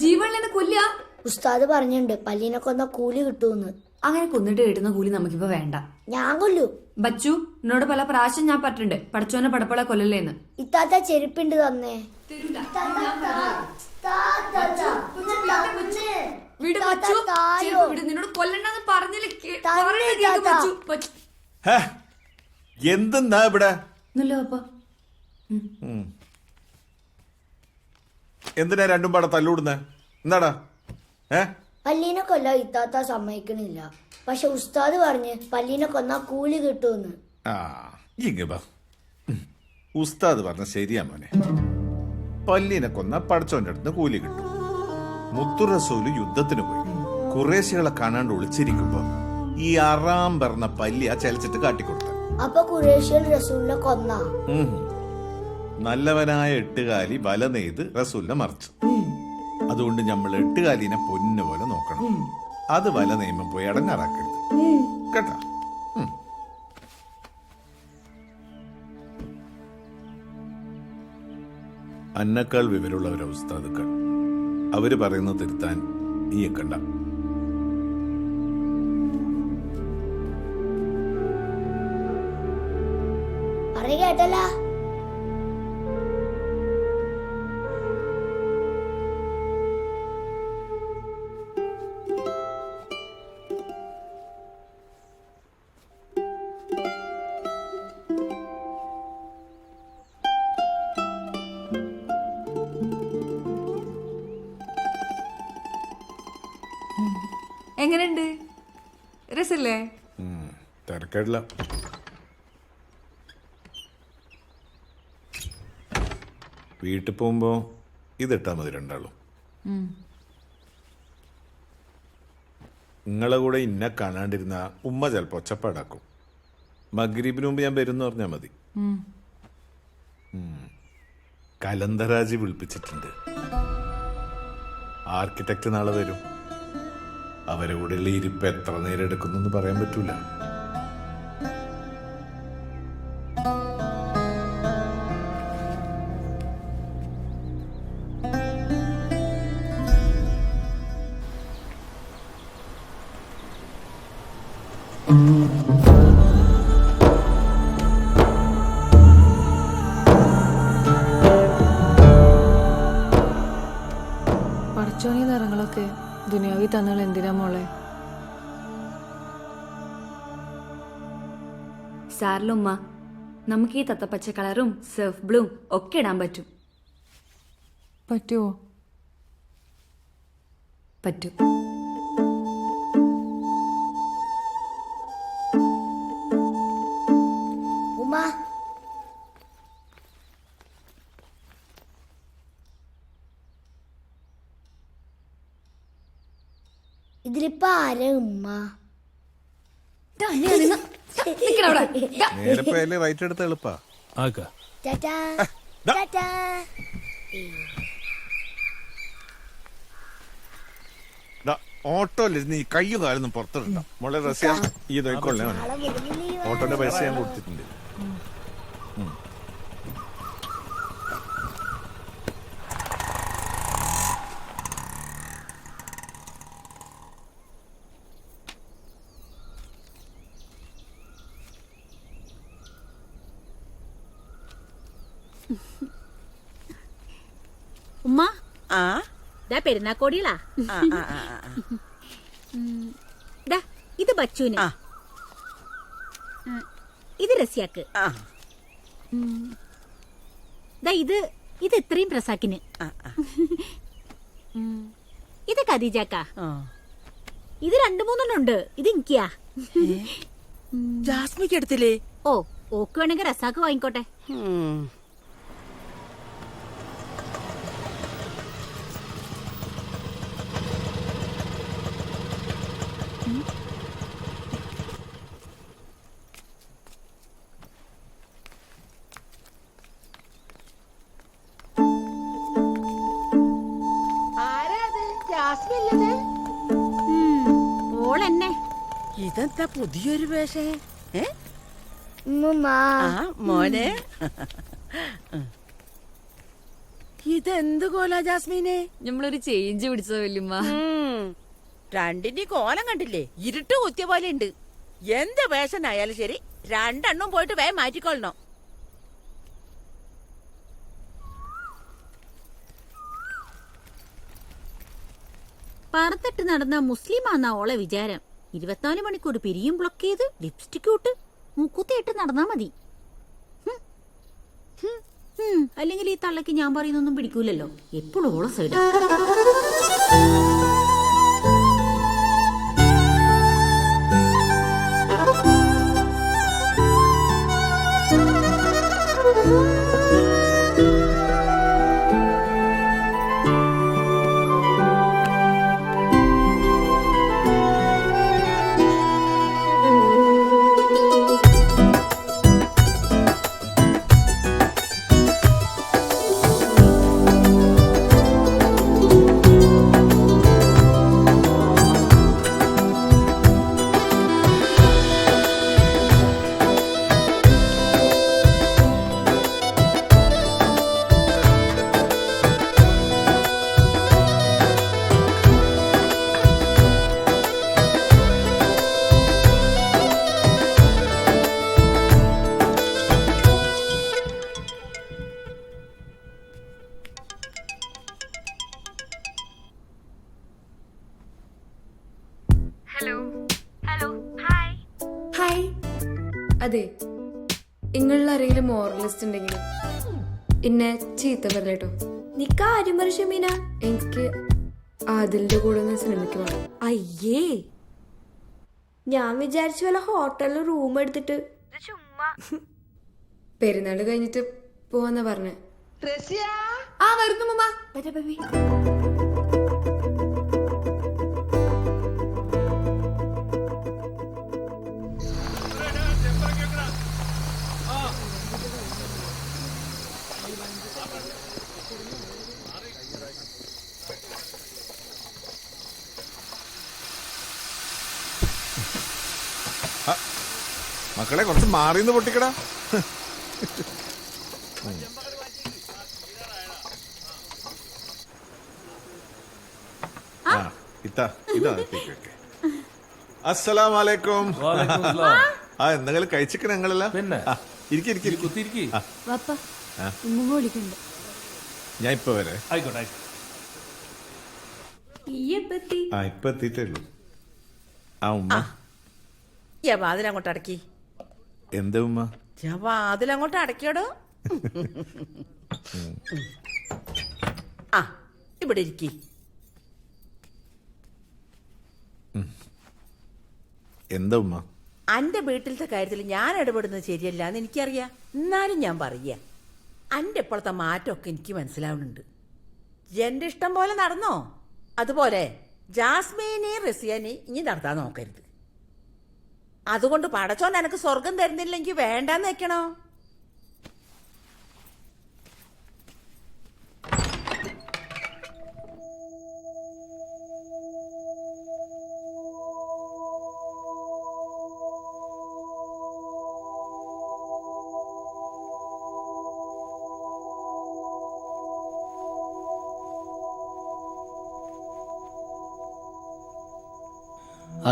ജീവനിലെന്നെ കൊല്ലുക? ഉസ്താദ് പറഞ്ഞിട്ടുണ്ട് പല്ലിനെ കൊന്ന കൂലി കിട്ടൂന്ന്. അങ്ങനെ കൊന്നിട്ട് കിട്ടുന്ന കൂലി നമുക്കിപ്പോ വേണ്ട. ഞാൻ കൊല്ലു. ബച്ചു, എന്നോട് പല പ്രാവശ്യം ഞാൻ പറഞ്ഞിട്ടുണ്ട് പഠിച്ചോനെ പടപ്പളെ കൊല്ലല്ലേന്ന്. ഇത്താത്ത ചെരുപ്പിണ്ട് തന്നേ. വീട് ബച്ചു, നിന്നോട് കൊല്ലണ്ടെന്ന് പറഞ്ഞില്ല. എന്തെന്നാ ഇവിടെ എന്തിനാ രണ്ടും പാടെ തല്ലൂടുന്നേ? എന്താടാ? പല്ലീനെ കൊല്ലാൻ ഇത്താത്ത സമ്മതിക്കണില്ല. പക്ഷെ ഉസ്താദ് പറഞ്ഞ് പല്ലീനെ കൊന്നാ കൂലി കിട്ടുമെന്ന്. ഉസ്താദ് പറഞ്ഞ ശരിയാ മോനെ. പല്ലീനെ കൊന്ന പടച്ചോന്റെ അടുത്ത് കൂലി കിട്ടും. മുത്തു റസൂല് യുദ്ധത്തിന് പോയി കുറേശികളെ കാണാണ്ട് ഒളിച്ചിരിക്കുമ്പോ ഈ അറാം പറഞ്ഞ പല്ലി ആ ചലച്ചിട്ട് കാട്ടിക്കൊടുത്ത. അപ്പൊ ഖുറേഷികൾ റസൂലിനെ കൊന്നാ? നല്ലവനായ എട്ടുകാലി വല നെയ്ത് റസൂലിനെ മറിച്ചു. അതുകൊണ്ട് നമ്മൾ എട്ടുകാലിനെ പൊന്നു പോലെ നോക്കണം. അത് വല നെയ്യുമ്പോ പോയി അടങ്ങാറാക്കരുത് കേട്ടാ. അന്നേക്കാൾ വിവരമുള്ളവരാ ഉസ്താദുക്കൾ. അവര് പറയുന്നത് തിരുത്താൻ ഈ കണ്ട. കേട്ടല്ല എങ്ങനെയുണ്ട്? രസല്ലേ? തിരക്കേടില്ല. വീട്ടിൽ പോകുമ്പോ ഇതിട്ടാ മതി രണ്ടാളും. നിങ്ങളെ കൂടെ ഇന്നെ കാണാണ്ടിരുന്ന ഉമ്മ ചിലപ്പോ ഒച്ചപ്പാടാക്കും. മഗ്രിബിന് മുമ്പ് ഞാൻ വരുന്ന പറഞ്ഞാ മതി. കലന്തരാജി വിളിപ്പിച്ചിട്ടുണ്ട്. ആർക്കിടെക്ട് നാളെ വരും. അവരെ കൂടെയുള്ള ഇരിപ്പ് എത്ര നേരം എടുക്കുന്നു പറയാൻ പറ്റൂല. പടച്ചോനീ നിറങ്ങളൊക്കെ ദുനിയാവി തന്നകൾ എന്തിനാ മോളെ? സാറിലുമ്മ, നമുക്ക് ഈ തത്തപ്പച്ച കളറും സർഫ് ബ്ലൂ ഒക്കെ ഇടാൻ പറ്റും. പറ്റുമോ? പറ്റും. ഉമ്മ ഇതിലിപ്പോ ആരാ ഉമ്മ? നേരെ പോയാലേ റൈറ്റ് എടുത്ത് എളുപ്പാ. ടാറ്റാ ടാറ്റാ. ഓട്ടോയിലിരുന്ന് ഈ കയ്യും കാലൊന്നും പുറത്തിടണ്ട മോളെ. റസിയ ഈ നോക്കൊള്ളേ. ഓട്ടോന്റെ പൈസ ഞാൻ കൊടുത്തിട്ടുണ്ട്. ഉമ്മ പെരുന്നാക്കോടികളാ. ഇത് ബച്ചുന്, ഇത് റസിയാക്ക്, ഇത് ഇത് ഇത്രയും പ്രസാക്കിന്, ഇത് ഖദീജക്ക, ഇത് 2-3 ഉണ്ട്. ഇത് എനിക്കാ. ജാസ്മിക്ക് എടുത്തില്ലേ? ഓ, ഓക്ക് വേണമെങ്കിൽ റസാക്ക് വാങ്ങിക്കോട്ടെ. ഓളെന്നെ. ഇതെന്താ പുതിയൊരു വേഷേ? മോനെ ഇതെന്ത് കോലാ ജാസ്മീനെ? നമ്മളൊരു ചേഞ്ച് പിടിച്ചോ വല്യമ്മ. രണ്ടിന്റെ കോലം കണ്ടില്ലേ? ഇരുട്ട് കുത്തിയ പോലെ ഉണ്ട്. എന്ത് വേഷനായാലും ശരി, 2 പോയിട്ട് വേഗം മാറ്റിക്കൊള്ളണം. പറത്തിട്ട് നടന്ന മുസ്ലിമാന്നാ ഓളെ വിചാരം. 24 മണിക്കൂർ പിരിയും ബ്ലോക്ക് ചെയ്ത് ലിപ്സ്റ്റിക് ഇട്ട് മുക്കുത്തിയിട്ട് നടന്നാ മതി. അല്ലെങ്കിൽ ഈ തള്ളക്ക് ഞാൻ പറയുന്നൊന്നും പിടിക്കൂലല്ലോ. എപ്പോഴും ഓള സൈഡ്. ഹായ്. അതെ, നിങ്ങളിൽ ആരെങ്കിലും മോറലിസ്റ്റ് ഉണ്ടെങ്കിൽ എന്നെ ചീത്ത പറയട്ടോ. നീ കാര്യം പറ ഷമീന. എനിക്ക് ആദിലിന്റെ കൂടെ ഒന്ന് ശ്രമിക്കുവാ. അയ്യേ, ഞാൻ വിചാരിച്ച പോലെ ഹോട്ടലിൽ റൂം എടുത്തിട്ട് പെരുന്നാൾ കഴിഞ്ഞിട്ട് പോവാന്നാ പറഞ്ഞേ. ആ വരുന്നു മമ്മ. മക്കളെ കുറച്ച് മാറിന്ന് പൊട്ടിക്കടാ. അസ്സലാമലൈക്കും. ആ എന്തെങ്കിലും കഴിച്ചിക്കണ ഞങ്ങളെല്ലാം. ഞാൻ ഇപ്പൊ വരെ. ഇപ്പൊ എത്തിയിട്ടേ ഉള്ളൂ. ആ ഉമ്മ വാതിലങ്ങോട്ട് അടക്കി. എന്താ ഉമ്മ? ഞാൻ വാതിലങ്ങോട്ട് അടക്കിയോടോ. ആ ഇവിടെ ഇരിക്കി. എന്താ ഉമ്മ? അന്റെ വീട്ടിലത്തെ കാര്യത്തിൽ ഞാൻ ഇടപെടുന്നത് ശരിയല്ല എന്ന് എനിക്കറിയാം. എന്നാലും ഞാൻ പറയാ, അന്റെ ഇപ്പോഴത്തെ മാറ്റമൊക്കെ എനിക്ക് മനസ്സിലാവുന്നുണ്ട്. എന്റെ ഇഷ്ടം പോലെ നടന്നോ, അതുപോലെ ജാസ്മീനെയും റസിയാനെയും ഇനി നടത്താൻ നോക്കരുത്. അതുകൊണ്ട് പടച്ചോൻ എനക്ക് സ്വർഗം തരുന്നില്ലെങ്കിൽ വേണ്ടാന്ന് വെക്കണോ?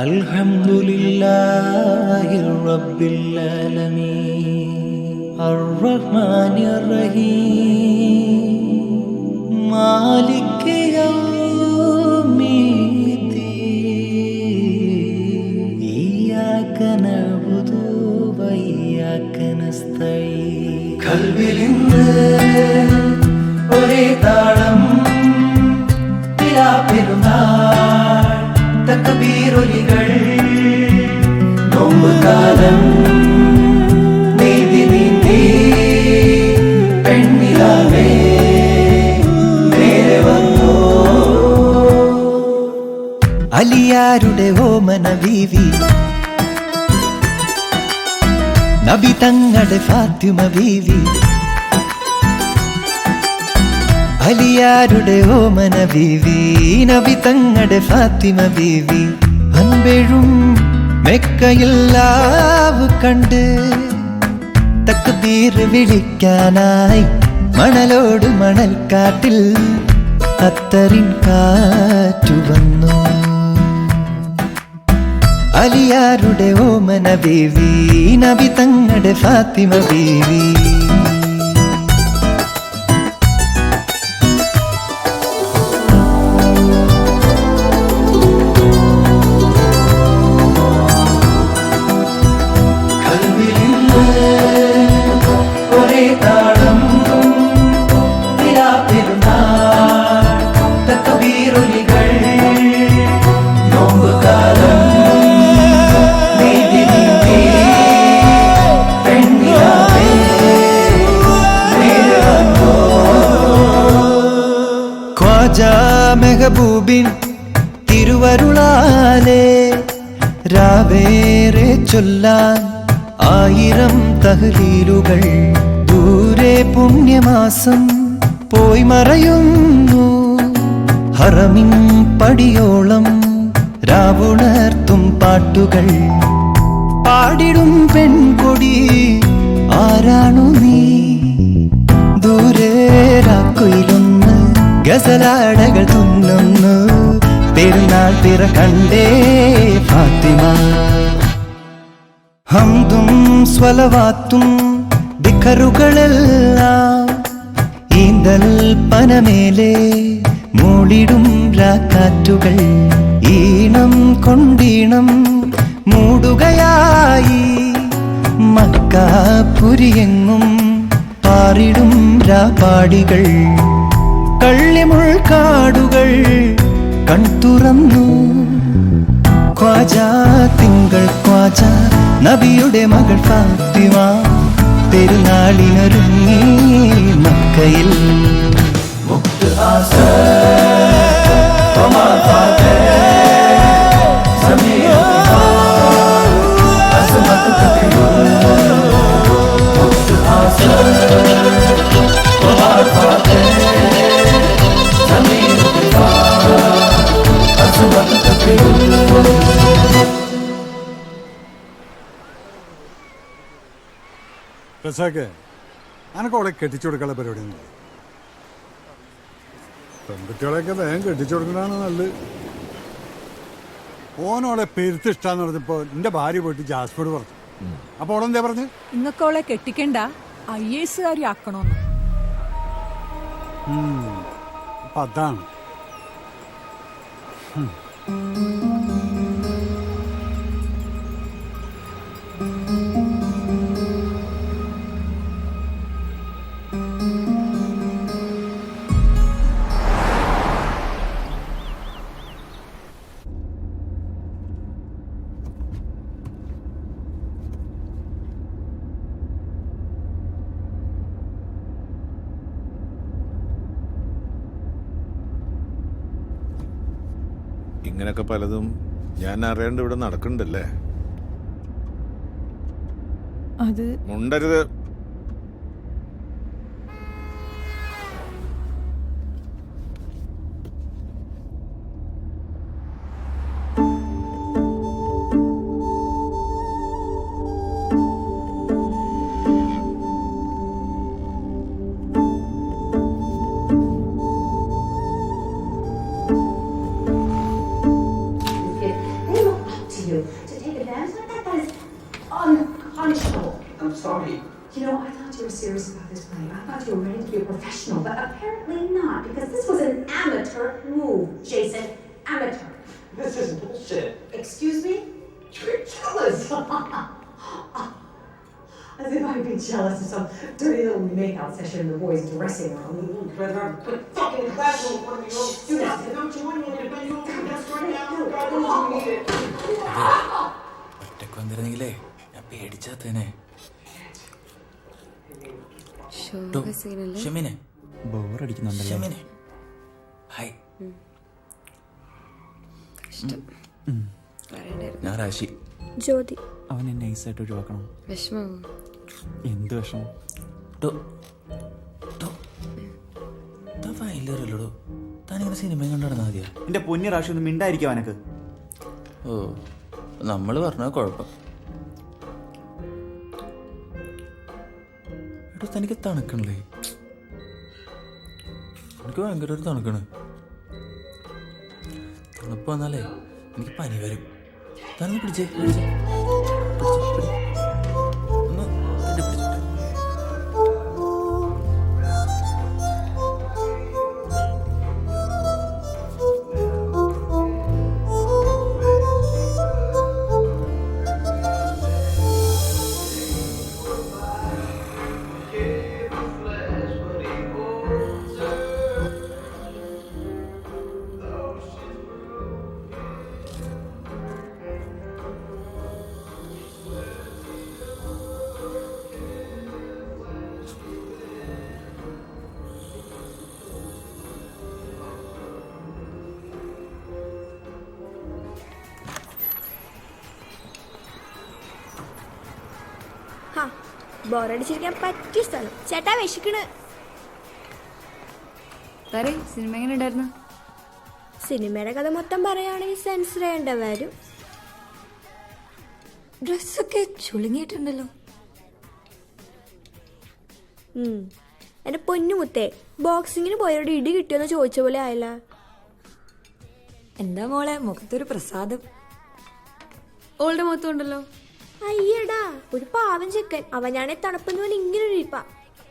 അൽഹംദുലില്ലാഹി റബ്ബിൽ ആലമീൻ അർറഹ്മാനിർ റഹീം മാലിക് യൗമിദ്ദീൻ ഇയ്യാക നഅ്ബുദു വ ഇയ്യാക നസ്തഈൻ. ഖൽബിലിന്ന് ഒരേ താളം പെരുന്നാൾ തക്ബീറൊലികൾ നോമ്പുകാലം നീതി നീന്തി പെണ്ണിലാവേ നേരെ വന്നോ. അലിയാരുടെ ഓമന ബീവി, നബി തങ്ങളുടെ ഫാത്തിമ ബീവി. അലിയാരുടെ ഓമന ബീവി, നബി തങ്ങളുടെ ഫാത്തിമ ബീവി. അൻപെഴും മെക്കയില്ലാവ് കണ്ട് തക്ബീർ വിളിക്കാനായി മണലോട് മണൽക്കാട്ടിൽ അത്തറിൻ കാറ്റു വന്നു. അലിയാരുടെ ഓമന ബീവി, നബി തങ്ങളുടെ ഫാത്തിമ ബീവി. Kalbim ഖ്വാജാ മെഹബൂബിൻ തിരുവരുളാലേ രാവേറെ ചൊല്ലാൻ 1000 തഹ്ലീലുകൾ. ദൂരെ പുണ്യമാസം പോയി മറയുന്നു ഹറമിൻ പടിയോളം രാവുണർത്തും പാട്ടുകൾ. പാടിടും പെൺകൊടി ആരാണു നീ? ദൂരെ രാക്കുയിലൊന്ന് ഗസലാടകൾ തുന്നുന്നു. പെരുന്നാൾ പിറ കണ്ടേ ഫാത്തിമ. ഹംദും സ്വലവാത്തും ദിഖറുകളെല്ലാം ഈന്തൽ പനമേലെ മൂളിടും രാക്കാറ്റുകൾ. ഈണം കൊണ്ടീണം മൂടുകയായി മക്കാപുരിയെങ്ങും പാറിടും രാപാടികൾ. കള്ളിമുൾക്കാടുകൾ കൺതുറന്നു ഖ്വാജാ തിങ്കൾ ഖ്വാജാ നബിയുടെ മകൾ ഫാത്തിമ. പെരുന്നാളിനൊരുങ്ങി മക്കയിൽ. മുക്ത് രസാക്കെ അനക്ക് അവളെ കെട്ടിച്ചു കൊടുക്കാനുള്ള പരിപാടിയൊന്നും പെൺകുട്ടികളെയൊക്കെ വേഗം കെട്ടിച്ചു കൊടുക്കണതാണ് നല്ലത്. ഓനോളെ പെരുത്തിഷ്ടാന്ന് പറഞ്ഞപ്പോ എന്റെ ഭാര്യ പോയിട്ട് ജാസ്മിനോട് പറഞ്ഞു. അപ്പൊ ഓളെന്താ പറഞ്ഞു? ഇങ്ങക്കോളെ കെട്ടിക്കണ്ട, IAS കാരി ആക്കണോന്ന്. അപ്പൊ അതാണ്. ഇങ്ങനൊക്കെ പലതും ഞാൻ അറിയാണ്ട് ഇവിടെ നടക്കണ്ടല്ലേ. അത് മുണ്ടരുത്. I'm sorry. You know, I thought you were serious about this play. I thought you were ready to be a professional, but apparently not, because this was an amateur move, Jason. Amateur. This is bullshit. Excuse me? You're jealous. As if I'd be jealous of some dirty little makeout session in the boys' dressing room. You'd rather have a quick fucking classroom in front of your own students. Don't you want me to defend you own best right now? God knows you need it. ഒറ്റക്ക് വന്നിരുന്നെങ്കിലേ ഞാൻ പേടിച്ചാത്തേനെ. ഷെമിനെ ബോറടിക്കുന്നുണ്ടല്ലോ. Hi, ഞാൻ രാശി. ജ്യോതി. അവനെ നൈസായിട്ട് ഒഴിവാക്കണം. വിഷമം. എന്ത് വിഷമം? ഫൈലറല്ലോ താനിങ്ങനെ സിനിമയും കണ്ടു നടന്നാൽ മതിയോ? എന്റെ പൊന്നി രാശി ഒന്നും മിണ്ടായിരിക്കും അവനക്ക്. ഓ, നമ്മൾ പറഞ്ഞ കുഴപ്പം. എടോ തനിക്ക് തണുക്കണല്ലേ? എനിക്ക് ഭയങ്കര ഒരു തണുക്കണ്. തണുപ്പ് വന്നാലേ എനിക്ക് പനി വരും. താനൊന്ന് പിടിച്ചേ പിടിച്ചേ ഒന്ന് പിടിച്ചിട്ട്. ബോറടിച്ചിരിക്കാൻ പറ്റിയ സ്ഥലം. ചേട്ടാ വിശക്കണ്. സിനിമ എങ്ങനെ ഉണ്ടായിരുന്നു? സിനിമയുടെ കഥ മൊത്തം പറയുകയാണെങ്കിൽ സെൻസർ ചെയ്യേണ്ട വരും. ഡ്രസ്സൊക്കെ ചുളുങ്ങിയിട്ടുണ്ടല്ലോ. എന്റെ പൊന്നുമുത്തേ, ബോക്സിങ്ങിന് പോയവരുടെ ഇടി കിട്ടിയെന്ന് ചോദിച്ച പോലെ ആയില്ല. എന്താ മോളെ മുഖത്തൊരു പ്രസാദം? ഓളുടെ മുഖത്തുണ്ടല്ലോ. അയ്യടാ, ഒരു പാവം ചെക്കൻ. അവനാണെ തണുപ്പെന്ന് പോലെ ഇങ്ങനെ ഒരു ഇരിപ്പാ.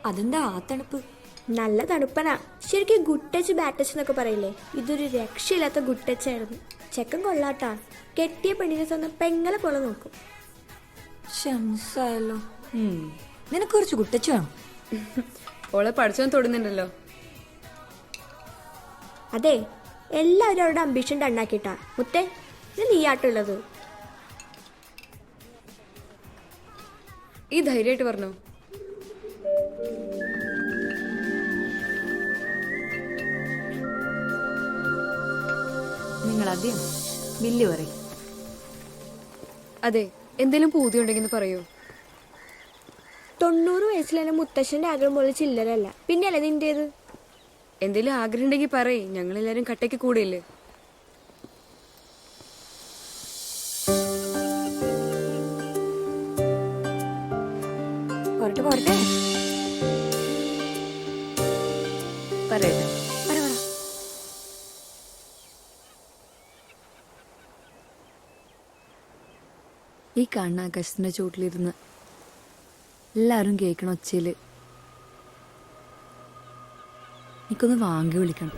അതെന്താ ആ തണുപ്പ്? നല്ല തണുപ്പനാ. ശരിക്കും ഗുഡ് ടച്ച് ബാഡ് ടച്ച് എന്നൊക്കെ പറയില്ലേ, ഇതൊരു രക്ഷയില്ലാത്ത ഗുഡ് ടച്ച് ആയിരുന്നു. ചെക്കൻ കൊള്ളാട്ടാ. കെട്ടിയ പെണ്ണിനെ സ്വന്തം പെങ്ങളെ പോലെ നോക്കും. ഷംസായല്ലോ. നിനക്ക് കുറച്ച് കുട്ടച്ചു വേണം. ഓളെ പഠിച്ചോൻ തൊടുന്നുണ്ടല്ലോ. അതെ, എല്ലാവരും അവരുടെ അംബിഷൻ ഡണ്ണാക്കിട്ടാ. മുത്തേ, ഇത് നീയാട്ടുള്ളത്. ഈ ധൈര്യമായിട്ട് പറഞ്ഞോ. നിങ്ങൾ ആദ്യം ബില്ല് പറയും. അതെ, എന്തേലും പൂതി ഉണ്ടെങ്കിൽ പറയൂ. 90 വയസ്സിൽ എന്നെ മുത്തശ്ശന്റെ ആഗ്രഹം പോലെ ചില്ലറല്ല. പിന്നെയല്ലേ നിന്റേത്? എന്തേലും ആഗ്രഹം ഉണ്ടെങ്കിൽ പറയേ, ഞങ്ങളെല്ലാരും കട്ടയ്ക്ക് കൂടെയില്ലേ. പോരട്ടെ പോരട്ടെ. പറയട്ടെ. ഈ കാണുന്ന ആകാശത്തിന്റെ ചുവട്ടിലിരുന്ന് എല്ലാവരും കേൾക്കണം ഒച്ചയില് എനിക്കൊന്ന് വാങ്ങി വിളിക്കണം.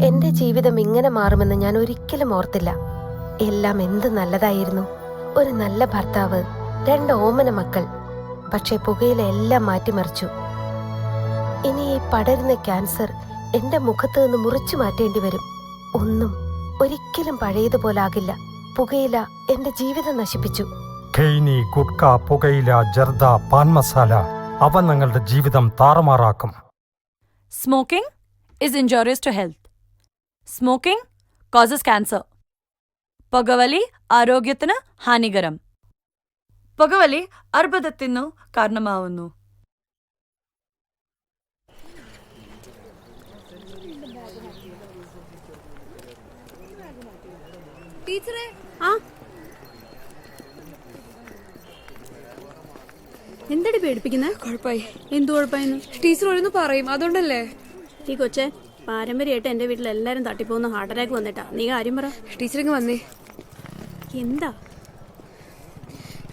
എന്റെ ജീവിതം ഇങ്ങനെ മാറുമെന്ന് ഞാൻ ഒരിക്കലും ഓർത്തില്ല. എല്ലാം എന്ത് നല്ലതായിരുന്നു. ഒരു നല്ല ഭർത്താവ്, 2 ഓമന മക്കൾ. പക്ഷെ പുകയില എല്ലാം മാറ്റിമറിച്ചു. ഇനി ഈ പടരുന്ന ക്യാൻസർ എന്റെ മുഖത്ത് നിന്ന് മുറിച്ചു മാറ്റേണ്ടി വരും. ഒന്നും ഒരിക്കലും പഴയതുപോലാകില്ല. പുകയില എന്റെ ജീവിതം നശിപ്പിച്ചു. ഖെയ്നി, ഗുഡ്ക, പുകയില, ജർദ, പാൻ മസാല അവ നിങ്ങളുടെ ജീവിതം താറുമാറാക്കും. Smoking is injurious to health. Smoking causes cancer. പുകവലി ആരോഗ്യത്തിന് ഹാനികരം. പുകവലി അർബുദത്തിനു കാരണമാവുന്നു. ടീച്ചറെ, എന്തടി പേടിപ്പിക്കുന്നത്? കുഴപ്പമായി. എന്തു കുഴപ്പമായിരുന്നു? ടീച്ചർ ഓരോന്ന് പറയും, അതുകൊണ്ടല്ലേ. ഈ കൊച്ചെ, പാരമ്പര്യമായിട്ട് എന്റെ വീട്ടിൽ എല്ലാരും തട്ടിപ്പോകുന്ന ഹാർട്ട് അറ്റാക്ക് വന്നിട്ടാ. നീ കാര്യം പറ. ടീച്ചറിങ് വന്നേ. എന്താ?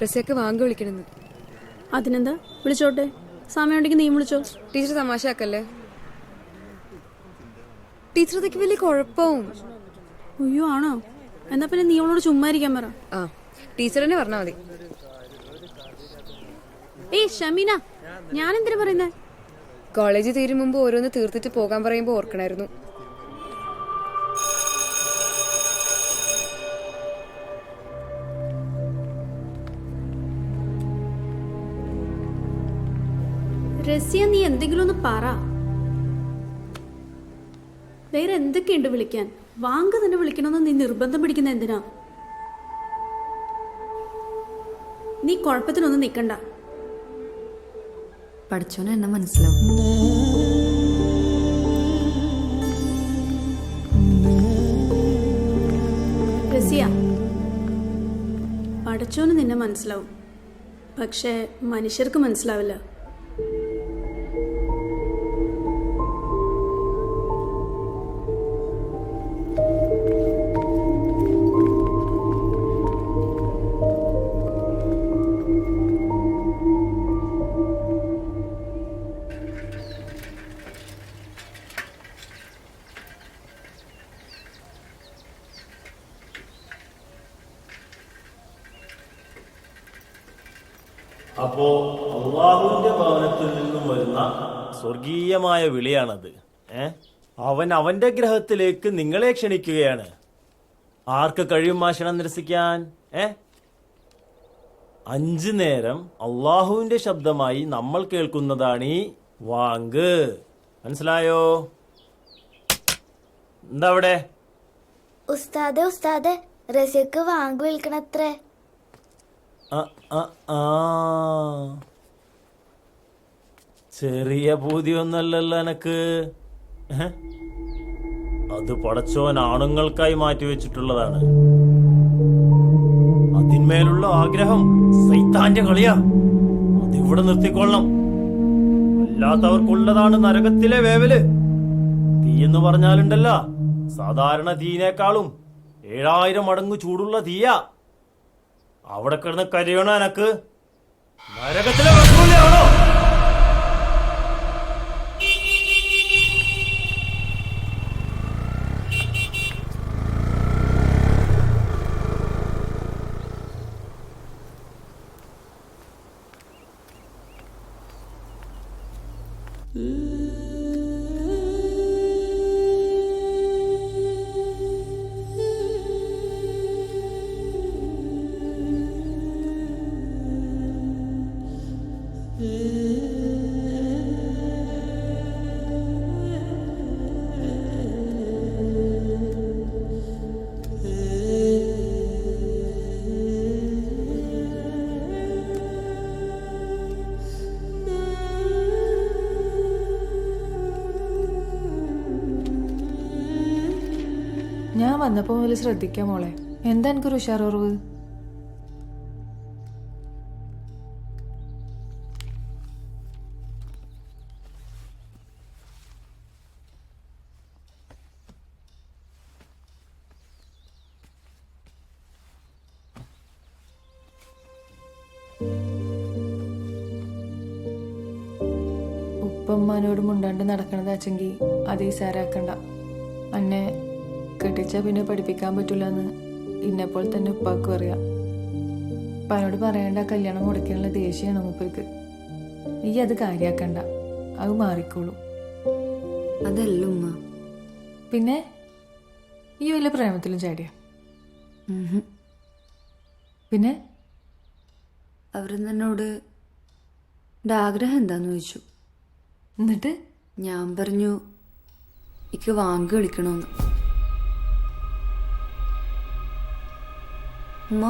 റസിയൊക്കെ വാങ്ങി വിളിക്കണമെന്ന്. അതിനെന്താ, വിളിച്ചോട്ടെ. സമയമുണ്ടെങ്കിൽ നീ വിളിച്ചോ. ടീച്ചർ തമാശയാക്കല്ലേ. ടീച്ചർ അതൊക്കെ വലിയ കുഴപ്പവും. അയ്യോ ആണോ? എന്നാ പിന്നെ നീ അവളോട് ചുമ്മാ ഇരിക്കാൻ പറ. ആ, ടീച്ചർ തന്നെ പറഞ്ഞാൽ മതി. ഏയ് ഷമീന, ഞാൻ എന്തിനാ പറയുന്നേ? കോളേജ് തീരും മുമ്പ് ഓരോന്ന് തീർത്തിട്ട് പോകാൻ പറയുമ്പോ ഓർക്കണായിരുന്നു. റസിയ, നീ എന്തെങ്കിലും ഒന്ന് പറ. വേറെ എന്തൊക്കെയുണ്ട് വിളിക്കാൻ? വാങ്ക തന്നെ വിളിക്കണമെന്ന് നീ നിർബന്ധം പിടിക്കുന്ന എന്തിനാ? നീ കുഴപ്പത്തിനൊന്നും നിക്കണ്ട. പഠിച്ചോനെ എന്നെ മനസ്സിലാവും. റസിയ, പഠിച്ചോന് നിന്നെ മനസ്സിലാവും, പക്ഷെ മനുഷ്യർക്ക് മനസ്സിലാവില്ല. അപ്പോ അള്ളാഹുവിന്റെ ഭവനത്തിൽ നിന്നും വരുന്ന സ്വർഗീയമായ വിളിയാണത്. അവൻ അവന്റെ ഗ്രഹത്തിലേക്ക് നിങ്ങളെ ക്ഷണിക്കുകയാണ്. ആർക്ക് കഴിയും ആ ക്ഷണം നിരസിക്കാൻ? 5 നേരം അള്ളാഹുവിന്റെ ശബ്ദമായി നമ്മൾ കേൾക്കുന്നതാണ് ഈ വാങ്ക്. മനസ്സിലായോ? എന്താ അവിടെ? ഉസ്താദെ റസിയക്ക് വാങ്ക് വിളിക്കണത്രേ. ചെറിയ പൂതിയൊന്നല്ലല്ലോ എനക്ക്. അത് പടച്ചോൻ ആണുങ്ങൾക്കായി മാറ്റിവെച്ചിട്ടുള്ളതാണ്. അതിന്മേലുള്ള ആഗ്രഹം സൈത്താന്റെ കളിയാ. അതിവിടെ നിർത്തിക്കൊള്ളണം. അല്ലാത്തവർക്കുള്ളതാണ് നരകത്തിലെ വേവല്. തീ എന്ന് പറഞ്ഞാലുണ്ടല്ല, സാധാരണ തീനേക്കാളും 7000 മടങ്ങ് ചൂടുള്ള തീയാ. അവിടെ കിടന്ന് കരയണ എനക്ക് നരകത്തിലെ റസൂലാണോ? ഞാൻ വന്നപ്പോ മുതൽ ശ്രദ്ധിക്കാം മോളെ. എന്താ എനിക്കൊരു ഉഷാറുറവ്? ഉപ്പമ്മാനോട് മുണ്ടാണ്ട് നടക്കണതാച്ചെങ്കിൽ അത് ഈ സാരാക്കണ്ട. അന്നെ കെട്ടിച്ചാൽ പിന്നെ പഠിപ്പിക്കാൻ പറ്റില്ലെന്ന് ഇന്നെപ്പോൾ തന്നെ ഉപ്പാക്കും അറിയാം. ഉപ്പാനോട് പറയേണ്ട കല്യാണം മുടക്കാനുള്ള ദേഷ്യമാണ് മൂപ്പർക്ക്. ഈ അത് കാര്യാക്കണ്ട, അത് മാറിക്കോളൂ. അതല്ല ഉമ്മ. പിന്നെ ഈ വല്ല പ്രേമത്തിലും ചാടിയ? പിന്നെ അവരെന്നോട് എൻ്റെ ആഗ്രഹം എന്താന്ന് ചോദിച്ചു. എന്നിട്ട് ഞാൻ പറഞ്ഞു എനിക്ക് വാങ്ക് വിളിക്കണമെന്ന്. ഉമ്മ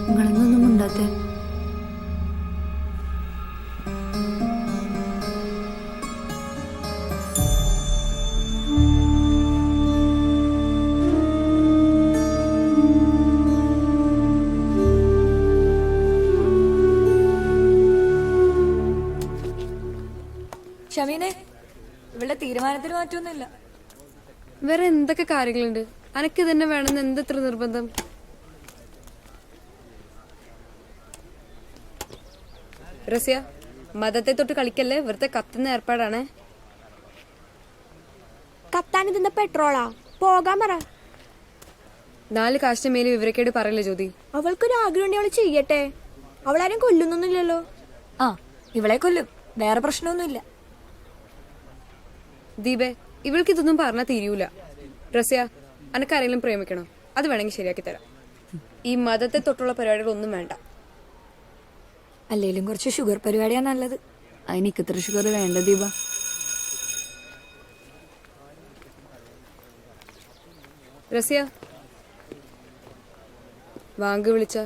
നിങ്ങളെന്നൊന്നും ഉണ്ടാത്തേ? ഷമീനെ, ഇവിടെ തീരുമാനത്തിന് മാറ്റമൊന്നുമില്ല. വേറെ എന്തൊക്കെ കാര്യങ്ങളുണ്ട്? അനക്ക് തന്നെ വേണമെന്ന് എന്തെത്ര നിർബന്ധം? റസിയ, മതത്തെ തൊട്ട് കളിക്കല്ലേ, വെറുതെ കത്തുന്ന ഏർപ്പാടാണ്. കത്താനിതെന്താ പെട്രോളാ? പോകാൻ പറ. 4 കാശിന് മേലെ വിവരക്കേട് പറയല്ലേ ജ്യോതി. അവൾക്കൊരു ആഗ്രഹം അവൾ ചെയ്യട്ടെ. അവളാരും കൊല്ലുന്നൊന്നുമില്ലല്ലോ. ആ, ഇവളെ കൊല്ലും, വേറെ പ്രശ്നമൊന്നുമില്ല. ദീപേ, ഇവൾക്ക് ഇതൊന്നും പറഞ്ഞാൽ തീരൂല. റസിയ, അനക്കാരെങ്കിലും പ്രേമിക്കണോ? അത് വേണമെങ്കിൽ ശരിയാക്കി തരാം. ഈ മതത്തെ തൊട്ടുള്ള പരിപാടികളൊന്നും വേണ്ട. അല്ലെങ്കിലും കുറച്ച് ഷുഗർ പരിപാടിയാണ് നല്ലത്. അതിന് ഇത്ര ഷുഗർ വേണ്ട ദീപ. റസിയ, വാങ്ക് വിളിച്ച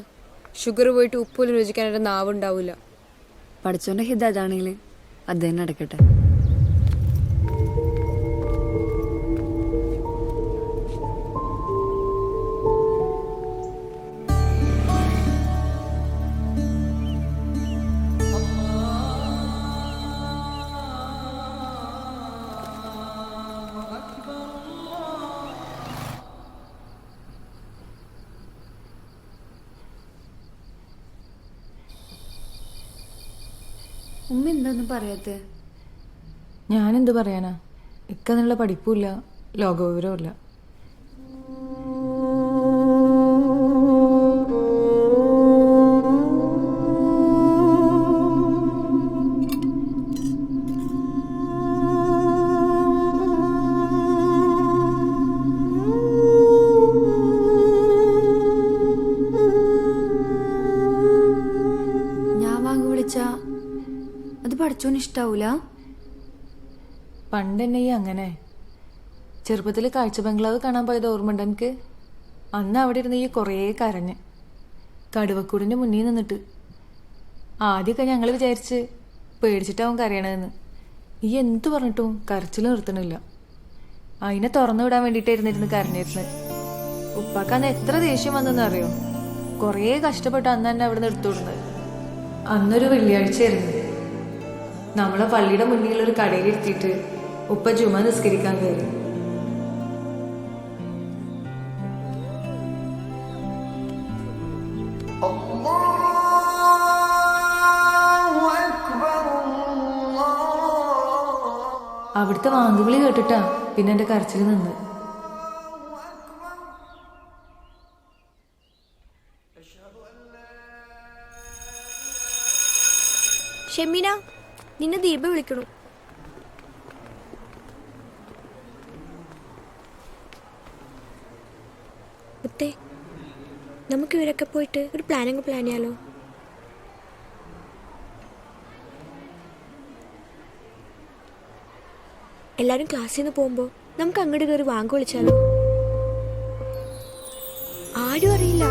ഷുഗർ പോയിട്ട് ഉപ്പുപോലും രുചിക്കാനായിട്ട് നാവുണ്ടാവില്ല. പഠിച്ചോന്റെ ഹിത അതാണെങ്കിൽ അത് തന്നെ നടക്കട്ടെ. ഉമ്മ എന്താന്നും പറയാത്തെ? ഞാനെന്ത് പറയാനാ? ഇക്കതിനുള്ള പഠിപ്പുമില്ല, ലോകവിവരവും ഇല്ല. അച്ഛന് ഇഷ്ടാവൂല? പണ്ടെന്നെ ഈ അങ്ങനെ ചെറുപ്പത്തിൽ കാഴ്ച ബംഗ്ലാവ് കാണാൻ പോയത് ഓർമ്മയുണ്ട് എനിക്ക്. അന്ന് അവിടെ ഇരുന്ന് ഈ കുറേ കരഞ്ഞ് കടുവക്കൂടിൻ്റെ മുന്നിൽ നിന്നിട്ട്. ആദ്യമൊക്കെ ഞങ്ങൾ വിചാരിച്ച് പേടിച്ചിട്ടാവും കരയണതെന്ന്. ഈ എന്തു പറഞ്ഞിട്ടും കരച്ചിൽ നിർത്തണില്ല. അതിനെ തുറന്നു വിടാൻ വേണ്ടിയിട്ടായിരുന്നിരുന്ന് കരഞ്ഞിരുന്നത്. ഉപ്പാക്കന്ന് എത്ര ദേഷ്യം വന്നെന്ന് അറിയോ? കുറേ കഷ്ടപ്പെട്ട് അന്ന് തന്നെ അവിടെ നിന്ന് എടുത്തുവിടുന്നത്. അന്നൊരു വെള്ളിയാഴ്ചയായിരുന്നു. നമ്മളെ പള്ളിയുടെ മുന്നിലൊരു കടയിലിരുത്തിയിട്ട് ഉപ്പ ജുമ നിസ്കരിക്കാൻ കയറി. അവിടുത്തെ വാങ്കുവിളി കേട്ടിട്ടാ പിന്നെ എന്റെ കരച്ചിൽ നിന്ന്. ഷെമീന, നിന്നെ ദീപ വിളിക്കണു. മുത്തേ, നമുക്ക് ഇവരൊക്കെ പോയിട്ട് ഒരു പ്ലാൻ ചെയ്യാലോ? എല്ലാരും ക്ലാസ്സിൽ നിന്ന് പോകുമ്പോ നമുക്ക് അങ്ങോട്ട് കയറി വാങ്ങി വിളിച്ചാലോ? ആരും അറിയില്ല.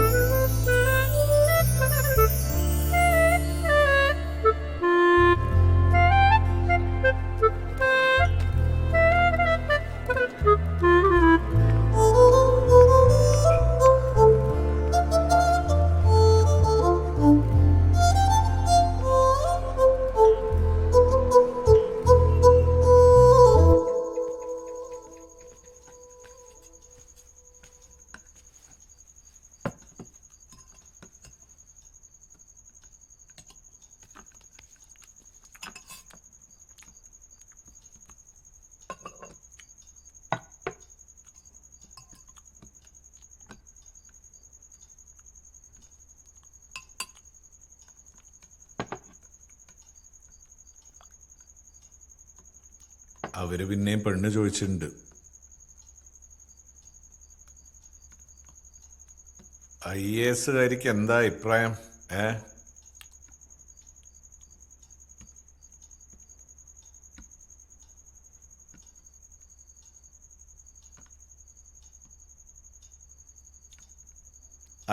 അവര് പിന്നെയും പെണ്ണ് ചോദിച്ചിട്ടുണ്ട്. IAS കാരിക്ക് എന്താ അഭിപ്രായം?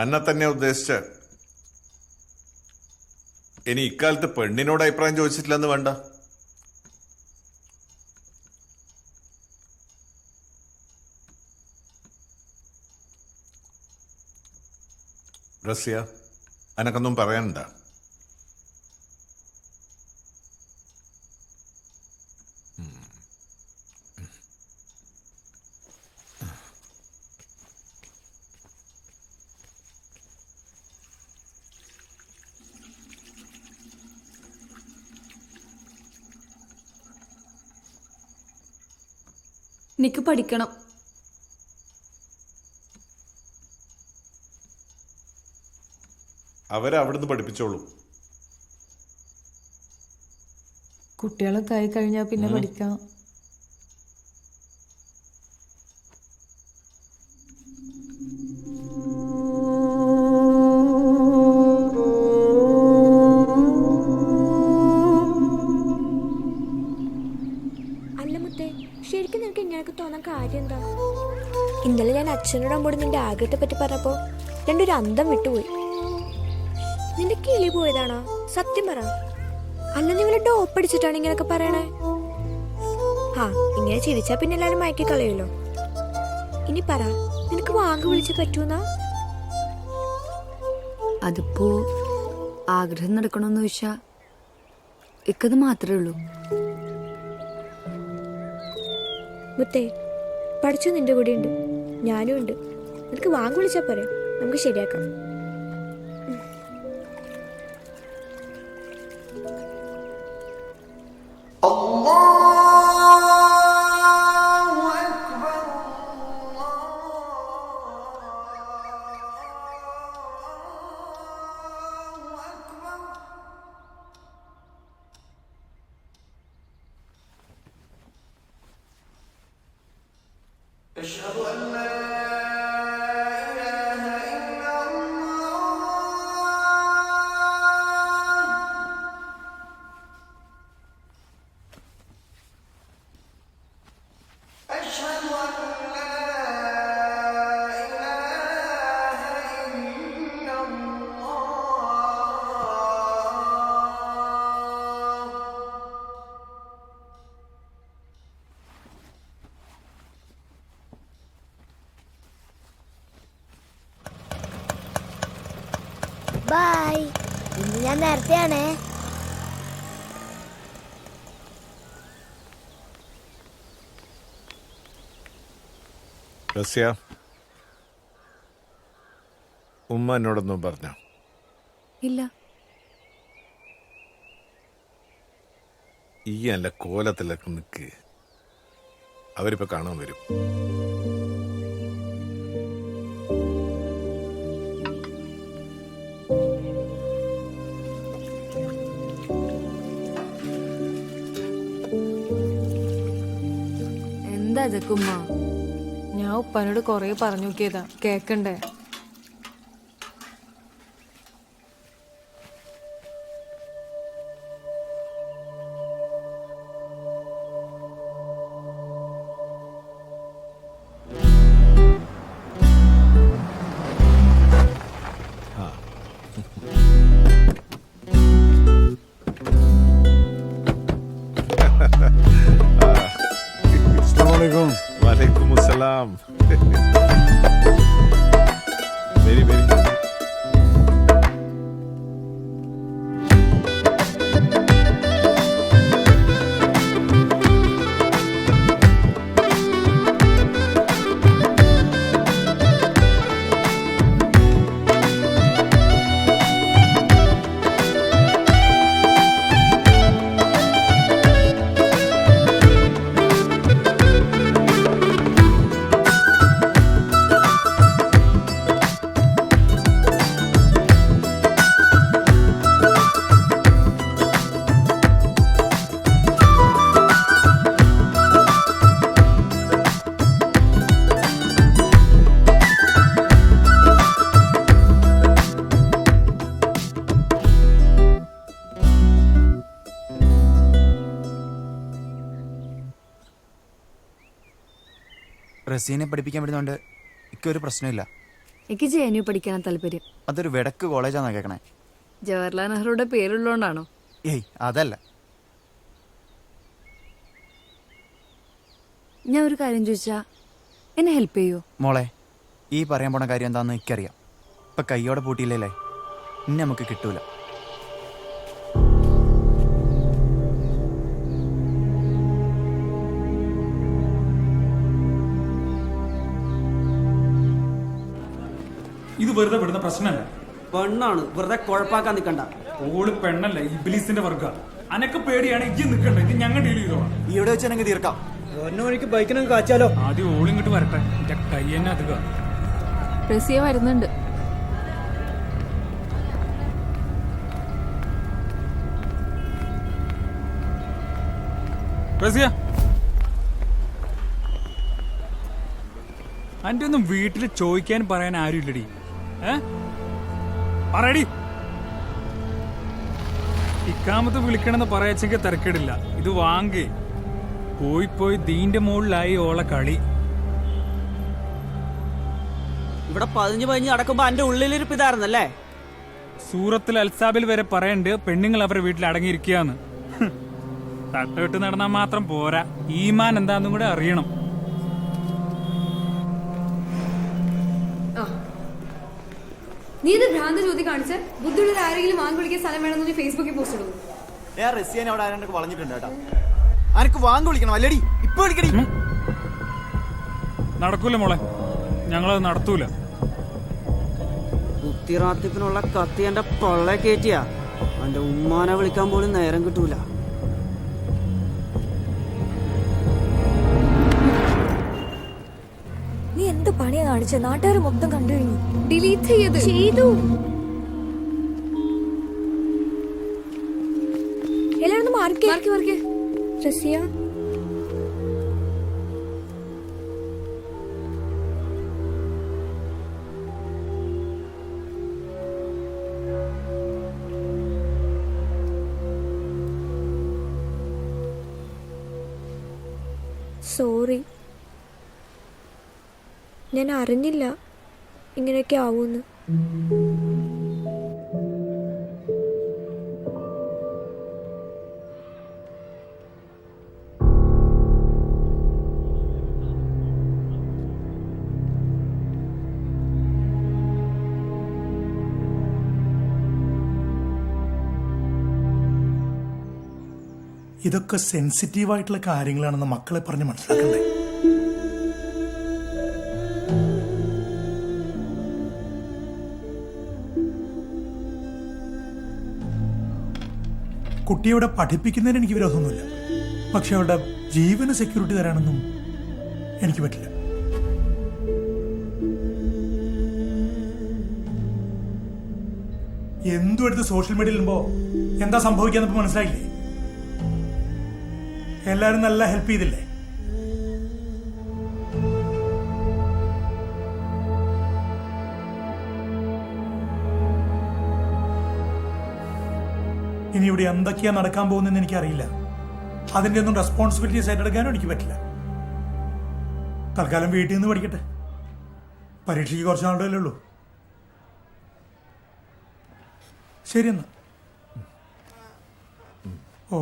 അന്നെ തന്നെ ഉദ്ദേശിച്ച. ഇനി ഇക്കാലത്ത് പെണ്ണിനോട് അഭിപ്രായം ചോദിച്ചിട്ടില്ലെന്ന് വേണ്ട. റസിയ, അനക്കൊന്നും പറയാനുണ്ട? എനിക്ക് പഠിക്കണം. അവരവിടുന്ന് പഠിപ്പിച്ചോളൂ. കുട്ടികളൊക്കെ ആയി കഴിഞ്ഞാൽ പിന്നെ പഠിക്കാം. അല്ല മുത്തേ, ശരിക്കും നിനക്ക് ഇങ്ങനെയൊക്കെ തോന്നാൻ കാര്യം എന്താ? ഇന്നലെ ഞാൻ അച്ഛനോട് അമ്മോട് നിന്റെ ആഗ്രഹത്തെ പറ്റി പറഞ്ഞപ്പോ രണ്ടൊരു അന്തം വിട്ടുപോയി. നിന്റെ കിളി പോയതാണോ? സത്യം പറ. അല്ല, നിങ്ങൾ ഡോപ്പടിച്ചിട്ടാണ് ഇങ്ങനെയൊക്കെ പറയണേ? ഇങ്ങനെ ചിരിച്ചാ പിന്നെ എല്ലാരും മയക്കി കളയുമല്ലോ. ഇനി പറ, നിനക്ക് വാങ്ങി വിളിച്ച് പറ്റൂന്നാ? അതിപ്പോ ആഗ്രഹം നടക്കണമെന്ന് ചോദിച്ചാ ഇക്കത് മാത്രമേ ഉള്ളൂ. മുത്തേ, പഠിച്ചു നിന്റെ കൂടെ ഉണ്ട്, ഞാനും ഉണ്ട്. നിനക്ക് വാങ്ങി വിളിച്ചാ പോരെ, നമുക്ക് ശരിയാക്കാം. أشهد أن لا إله إلا الله ബൈ. ഇന്ന് ഞാൻ നേരത്തെയാണേ. റസ്യ, ഉമ്മ എന്നോടൊന്നും പറഞ്ഞോ? ഇല്ല. ഈ അല്ല കോലത്തിലൊക്കെ നിൽക്ക്, അവരിപ്പോ കാണാൻ വരും. എന്താ ജക്കുമ്മ? ഞാൻ ഉപ്പാനോട് കൊറേ പറഞ്ഞു നോക്കിയതാ, കേക്കണ്ടേ? Waalaikumsalam. Very, very good. റസീനെ പഠിപ്പിക്കാൻ പറ്റുന്നതുകൊണ്ട് എനിക്കൊരു പ്രശ്നമില്ല. എനിക്ക് JNU പഠിക്കാനാ താല്പര്യം. അതൊരു വെടക്ക് കോളേജാന്നാ കേൾക്കണേ. ജവഹർലാൽ നെഹ്റുടെ പേരുള്ളതുകൊണ്ടാണോ? ഏയ് അതല്ല. ഞാൻ ഒരു കാര്യം ചോദിച്ചാ എന്നെ ഹെൽപ്പ് ചെയ്യോ? മോളെ, ഈ പറയാൻ പോണ കാര്യം എന്താണെന്ന് എനിക്കറിയാം. ഇപ്പം കയ്യോടെ പൂട്ടിയില്ലേ ഇനി നമുക്ക് കിട്ടൂല. ഇത് വെറുതെ വിടുന്ന പ്രശ്നമല്ല. പെണ്ണാണ്, വെറുതെ കുഴപ്പാക്കാൻ നിൽക്കണ്ട. ഓള് പെണ്ണല്ല, ഇബ്ലീസിന്റെ വർഗ. അനക്ക് പേടിയാണ് ഇജ്ജ് നിൽക്കണ്ട, ഇത് ഞങ്ങൾ ഡീൽ ചെയ്തോളാം. ഇവിടെ വെച്ച് എനിക്ക് തീർക്കാം. ഒന്നൊഴിക്ക് ബൈക്കിനും കാച്ചാലോ. ആദ്യം ഓളിങ്ങോട്ട് വരട്ടെ, എന്റെ കൈ തന്നെ അധികം. റസിയ വരുന്നുണ്ട്. റസിയ, അന്റെ ഒന്നും വീട്ടിൽ ചോദിക്കാൻ പറയാൻ ആരും ഇല്ലടി. പറയടി. ഇക്കാമത്ത് വിളിക്കണമെന്ന് പറയാച്ചെങ്കിൽ തിരക്കേടില്ല. ഇത് വാങ്ങി പോയി പോയി ദീന്റെ മുകളിലായി ഓളെ കളി. ഇവിടെ 15 നടക്കുമ്പോ എന്റെ ഉള്ളിലൊരു പിതായിരുന്നല്ലേ. സൂറത്തിൽ അൽസാബിൽ വരെ പറയണ്ട് പെണ്ണുങ്ങൾ അവരുടെ വീട്ടിൽ അടങ്ങിയിരിക്കുകയെന്ന്. തട്ടവിട്ട് നടന്നാൽ മാത്രം പോരാ, ഈമാൻ എന്താന്നും കൂടെ അറിയണം. നീ ഇത് ഭ്രാന്ത് ചോദ്യം കാണിച്ച് ബുദ്ധിയുള്ള ആരെങ്കിലും വാങ്ങി വിളിക്കാൻ സ്ഥലം വേണമെന്ന് ഫേസ്ബുക്കിൽ പോസ്റ്റ് ഇടുന്നു. ഞാൻ റസിയനെ അവിടെ ആരണ്ടൊക്കെ വളഞ്ഞിട്ടുണ്ട് കേട്ടോ. അനക്ക് വാങ്ങി വിളിക്കണം അല്ലേടി? ഇപ്പൊ വിളിക്കടി. നടക്കൂല മോളെ, ഞങ്ങളത് നടത്തൂല. കുത്തിറാത്തിപ്പിനുള്ള കത്തി എന്റെ പൊള്ള കയറ്റിയാ എന്റെ ഉമ്മാനെ വിളിക്കാൻ പോലും നേരം കിട്ടൂല. നീ എന്ത് പണിയാ കാണിച്ചത്? നാട്ടുകാർ മൊത്തം കണ്ടു കഴിഞ്ഞു. ഡിലീറ്റ് ചെയ്തു. എല്ലാവരും മാറിക്കേ. റസിയ, സോറി, ഞാൻ അറിഞ്ഞില്ല ഇങ്ങനെയൊക്കെ ആവൂന്ന്. ഇതൊക്കെ സെൻസിറ്റീവായിട്ടുള്ള കാര്യങ്ങളാണെന്ന് മക്കളെ പറഞ്ഞ് മനസ്സിലാക്കണ്ടേ? കുട്ടിയെ പഠിപ്പിക്കുന്നതിന് എനിക്ക് വിരോധമൊന്നുമില്ല, പക്ഷെ അവളുടെ ജീവന് സെക്യൂരിറ്റി തരാനൊന്നും എനിക്ക് പറ്റില്ല. എന്തും എടുത്ത് സോഷ്യൽ മീഡിയയിൽ ഇടുമ്പോ എന്താ സംഭവിക്കാന്ന് മനസ്സിലായില്ലേ? എല്ലാരും നല്ല ഹെൽപ്പ് ചെയ്തില്ലേ? ഇനി ഇവിടെ എന്തൊക്കെയാ നടക്കാൻ പോകുന്നതെന്ന് എനിക്കറിയില്ല. അതിന്റെ ഒന്നും റെസ്പോൺസിബിലിറ്റീസ് ഏറ്റെടുക്കാനും എനിക്ക് പറ്റില്ല. തൽക്കാലം വീട്ടിൽ നിന്ന് പഠിക്കട്ടെ. പരീക്ഷയ്ക്ക് കുറച്ച് നാളല്ലേ ഉള്ളൂ. ശരി എന്നാ. ഓ,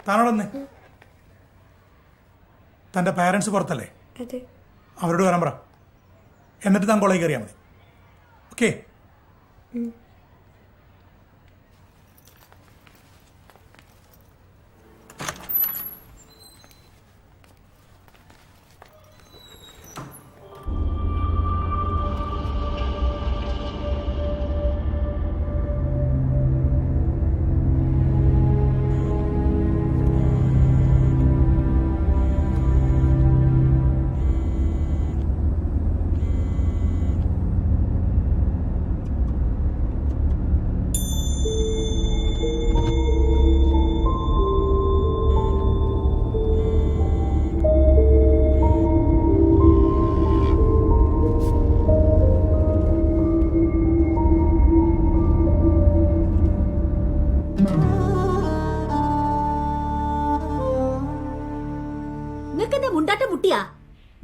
താനോടൊന്നേ. തന്റെ പാരന്റ്സ് പുറത്തല്ലേ? അവരോട് വരാൻ പറ. എന്നിട്ട് താൻ കോളേജ് കയറിയാൽ മതി. ഓക്കെ?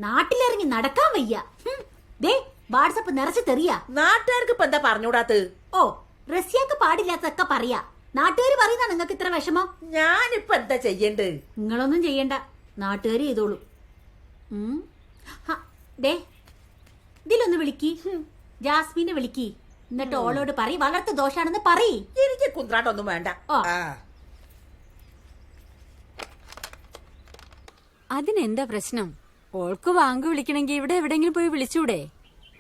നാട്ടിലിറങ്ങി നടക്കാൻ വയ്യ. ദേ വാട്സപ്പ് നിറച്ച് തെറിയാ. നാട്ടുകാർക്ക് ഇപ്പൊ എന്താ പറഞ്ഞൂടാത്ത്? ഓ, റഷ്യക്ക് പാടില്ലാത്തതൊക്കെ പറയാ. നാട്ടുകാർ പറയുന്ന നിങ്ങൾക്ക് ഇത്ര വിഷമം? ഞാനിപ്പോ എന്താ ചെയ്യണ്ട്? നിങ്ങളൊന്നും ചെയ്യണ്ട, നാട്ടുകാർ ചെയ്തോളൂ. ദേ ഇതിലൊന്ന് വിളിക്കി, ജാസ്മിനെ വിളിക്കി. എന്നിട്ട് ഓളോട് പറയും വളർത്ത് ദോഷാണെന്ന് പറയ്. എനിക്ക് കുന്ത്രാട്ടൊന്നും വേണ്ട. അതിനെന്താ പ്രശ്നം? ഓൾക്ക് വാങ്ക് വിളിക്കണമെങ്കിൽ ഇവിടെ എവിടെയെങ്കിലും പോയി വിളിച്ചൂടെ?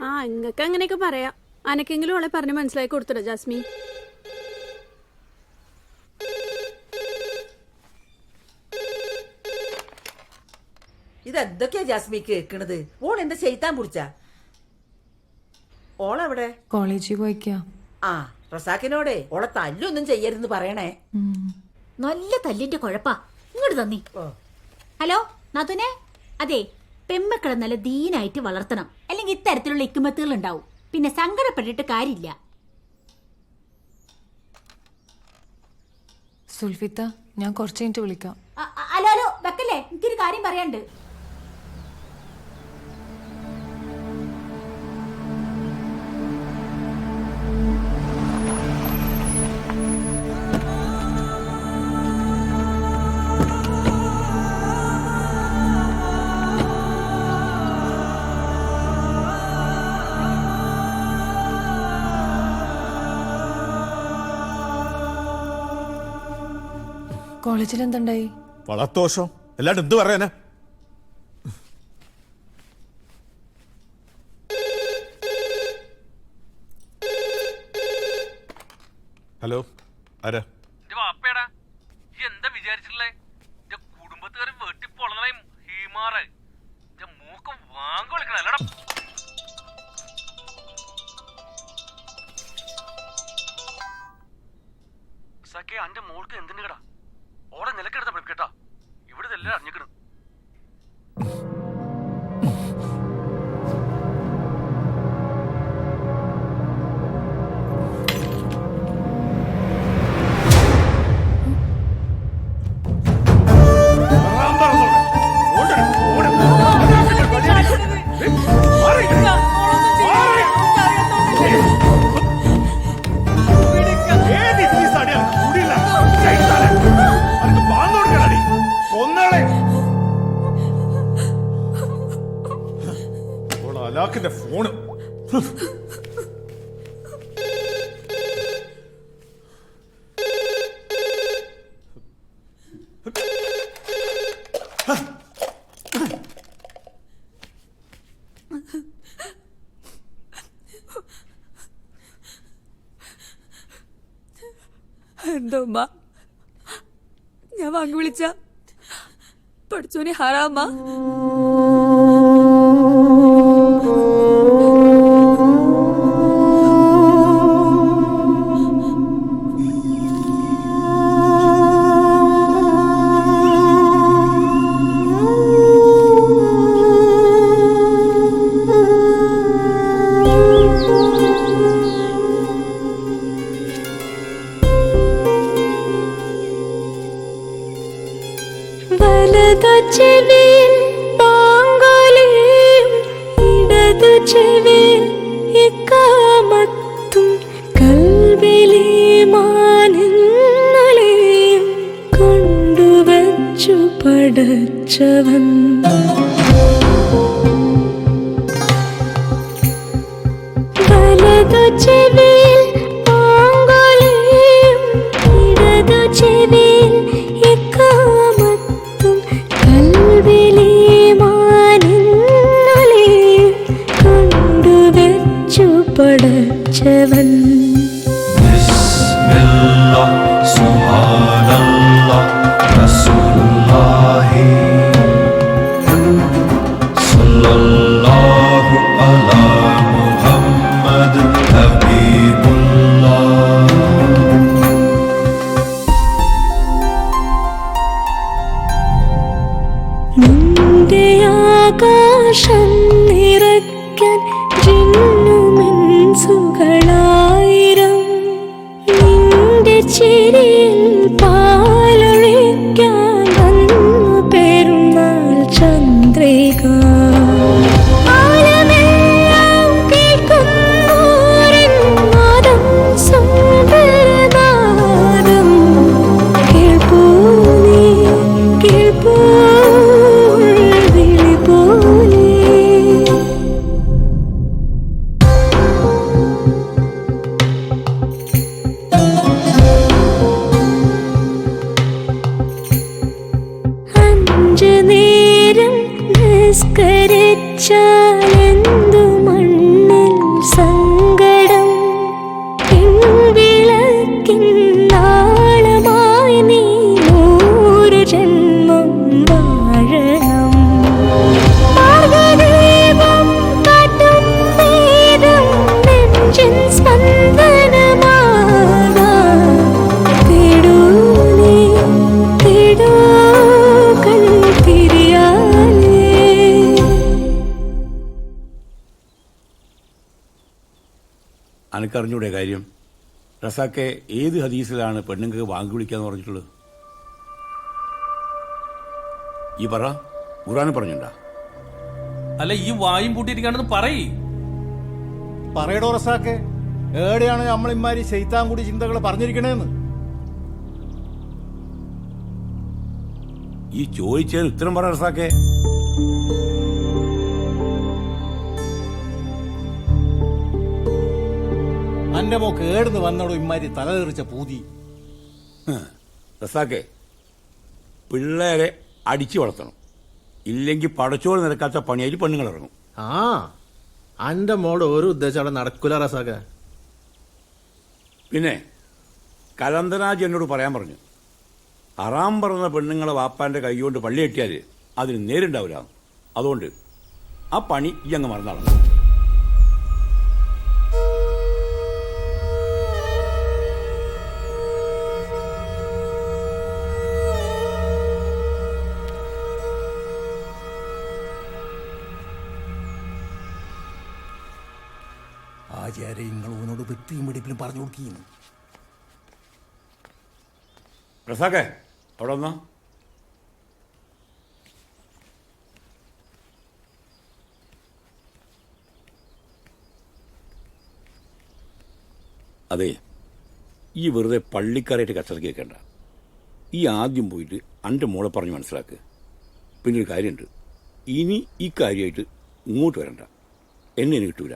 ആ, ഇങ്ങക്ക് അങ്ങനെയൊക്കെ പറയാം. അനക്കെങ്കിലും ഓളെ പറഞ്ഞ് മനസ്സിലാക്കി കൊടുത്തിട ജാസ്മി. ഇതെന്തൊക്കെയാ ജാസ്മി കേക്കണത്? ഓൾ എന്താ ചെയ്താൻ പിടിച്ച? ഓളെവിടെ? കോളേജിൽ പോയിക്കാ. ആ, റസാക്കിനോടെ ഓളെ തല്ലൊന്നും ചെയ്യരുതെന്ന് പറയണേ. നല്ല തല്ലിന്റെ കുഴപ്പാ. ഇങ്ങോട്ട് തന്നി. ഹലോ നാത്തുനെ, അതെ പെമ്മക്കളെ നല്ല ദീനായിട്ട് വളർത്തണം, അല്ലെങ്കിൽ ഇത്തരത്തിലുള്ള ഇക്കുമത്തുകൾ ഉണ്ടാവും. പിന്നെ സങ്കടപ്പെട്ടിട്ട് കാര്യമില്ല. സുൽഫിത്ത, ഞാൻ കുറച്ച് കഴിഞ്ഞിട്ട് വിളിക്കാം. ഹലോ ഹലോ വെക്കല്ലേ, എനിക്കൊരു കാര്യം പറയാണ്ട്. കോളേജിൽ എന്തുണ്ടായി? വളർത്തോഷം അല്ലാണ്ട് എന്ത് പറയാനാ? ഹലോ, ആരാ? എന്താ വിചാരിച്ചിട്ടുള്ളേ? കുടുംബത്തുകാരെ വെട്ടിപ്പൊളയും ഹീമാറെ മൂക്ക് വാങ്ങ വിളിക്കണ അല്ലടാ. സഖേ, അന്റെ മോൾക്ക് എന്തിനു കടാ? ഓടെ നിലക്കെടുത്ത കേട്ടാ, ഇവിടെ ഇതെല്ലാം അറിഞ്ഞിക്കണം. അലാഖിന്റെ ഫോണ് എന്താ ഉമ്മ? ഞാൻ വാങ്ങി വിളിച്ച പഠിച്ചോനെ ഹറാമ്മ? വലതു ചെവിയിൽ പാങ്കാലിയും ഇടതു ചെവിയിൽ ഇഖാമത്തും കൽബിലെ മാനിന്നലെയും കൊണ്ടുവച്ചു പടച്ചവൻ. വലതു ചെവിയിൽ പാങ്കാലിയും ഇടതു ചെവിയിൽ ഇഖാമത്തും കൽബിലെ മാനിന്നലെയും കൊണ്ടുവച്ചു പടച്ചവൻ. ബിസ്മില്ലാ സുബ്ഹാനല്ലാ റസൂലുള്ളാഹി സ്വല്ലല്ലാഹു അലാ മുഹമ്മദ് ഹബീബുല്ലാഹ്. നിന്റെ ആകാശം നിറയ്ക്കാൻ ജിന്നുമിൻസുകളായിരം, നിന്റെ ചിരിയിൽ പാലൊഴിക്കാൻ വന്നു പെരുന്നാൾ ചന്ദ്രിക. ആലമെല്ലാം കേൾക്കുന്നോരൻ നാദം, സുന്ദരനാദം. കേൾപ്പൂ നീ, കേൾപ്പൂ വിളി പോലെ. അഞ്ചു നേരം നിസ്കരിച്ചാലെന്തു മണ്ണിൽ സങ്കടം. പിൻവിളക്കിൻ നാളമായി നീ 100 ജന്മം വാഴണം. മാർഗ്ഗദീപം കാട്ടും നേരം നെഞ്ചിൻ സ്പന്ദനമാകാം. തേടൂ നീ, തേടൂ കൺതിരിയാലേ. അനക്കറിഞ്ഞൂടെ കാര്യം? റസാക്കെ ഏത് ഹദീസിലാണ് പെണ്ണുങ്ങൾക്ക് വാങ്ങി വിളിക്കാന്ന് പറഞ്ഞിട്ടുള്ളത്? ഈ പറ, ഖുർആനിൽ പറഞ്ഞിട്ടുണ്ടാ? അല്ല ഈ വായും പൂട്ടിയിരിക്കാണെന്ന് പറയ്. പറയടോ റസാക്കെ, എവിടെയാണ് നമ്മൾ ഇമാരി ശൈത്താൻ കൂടി ചിന്തകൾ പറഞ്ഞിരിക്കണേന്ന്? ഈ ചോദിച്ചതിന് ഉത്തരം പറ റസാക്കെ. അന്റെ മോക്ക് ഏടുന്ന് വന്നോടോ ഇമാരി തലതെറിച്ച പൂതി? റസാക്കെ, പിള്ളേരെ അടിച്ചു വളർത്തണം, ഇല്ലെങ്കിൽ പടച്ചോറ് നിരക്കാത്ത പണിയായിട്ട് പെണ്ണുങ്ങൾ ഇറങ്ങും. ആ അന്റെ മോടെ ഒരു ഉദ്ദേശം അവിടെ നടക്കൂല റസാക്ക. പിന്നെ കലന്തരാജ് എന്നോട് പറയാൻ പറഞ്ഞു, ഹറാം പറഞ്ഞ പെണ്ണുങ്ങളെ വാപ്പാന്റെ കൈ കൊണ്ട് പള്ളി കെട്ടിയാൽ അതിന് നേരുണ്ടാവില്ല. അതുകൊണ്ട് ആ പണി ഈ അങ്ങ് മറന്നാണ്. ആചാര്യങ്ങൾ ഓനോട് വൃത്തിയും വെടിപ്പിലും പറഞ്ഞു കൊടുക്കുന്നു. റസാക്കെ അവിടെ വന്നാ. അതെ, ഈ വെറുതെ പള്ളിക്കാരായിട്ട് കച്ചറക്കി വെക്കേണ്ട. ഈ ആദ്യം പോയിട്ട് എൻ്റെ മോളെ പറഞ്ഞ് മനസ്സിലാക്കുക. പിന്നെ ഒരു കാര്യമുണ്ട്, ഇനി ഈ കാര്യമായിട്ട് ഇങ്ങോട്ട് വരണ്ട, എന്നെ കിട്ടൂല.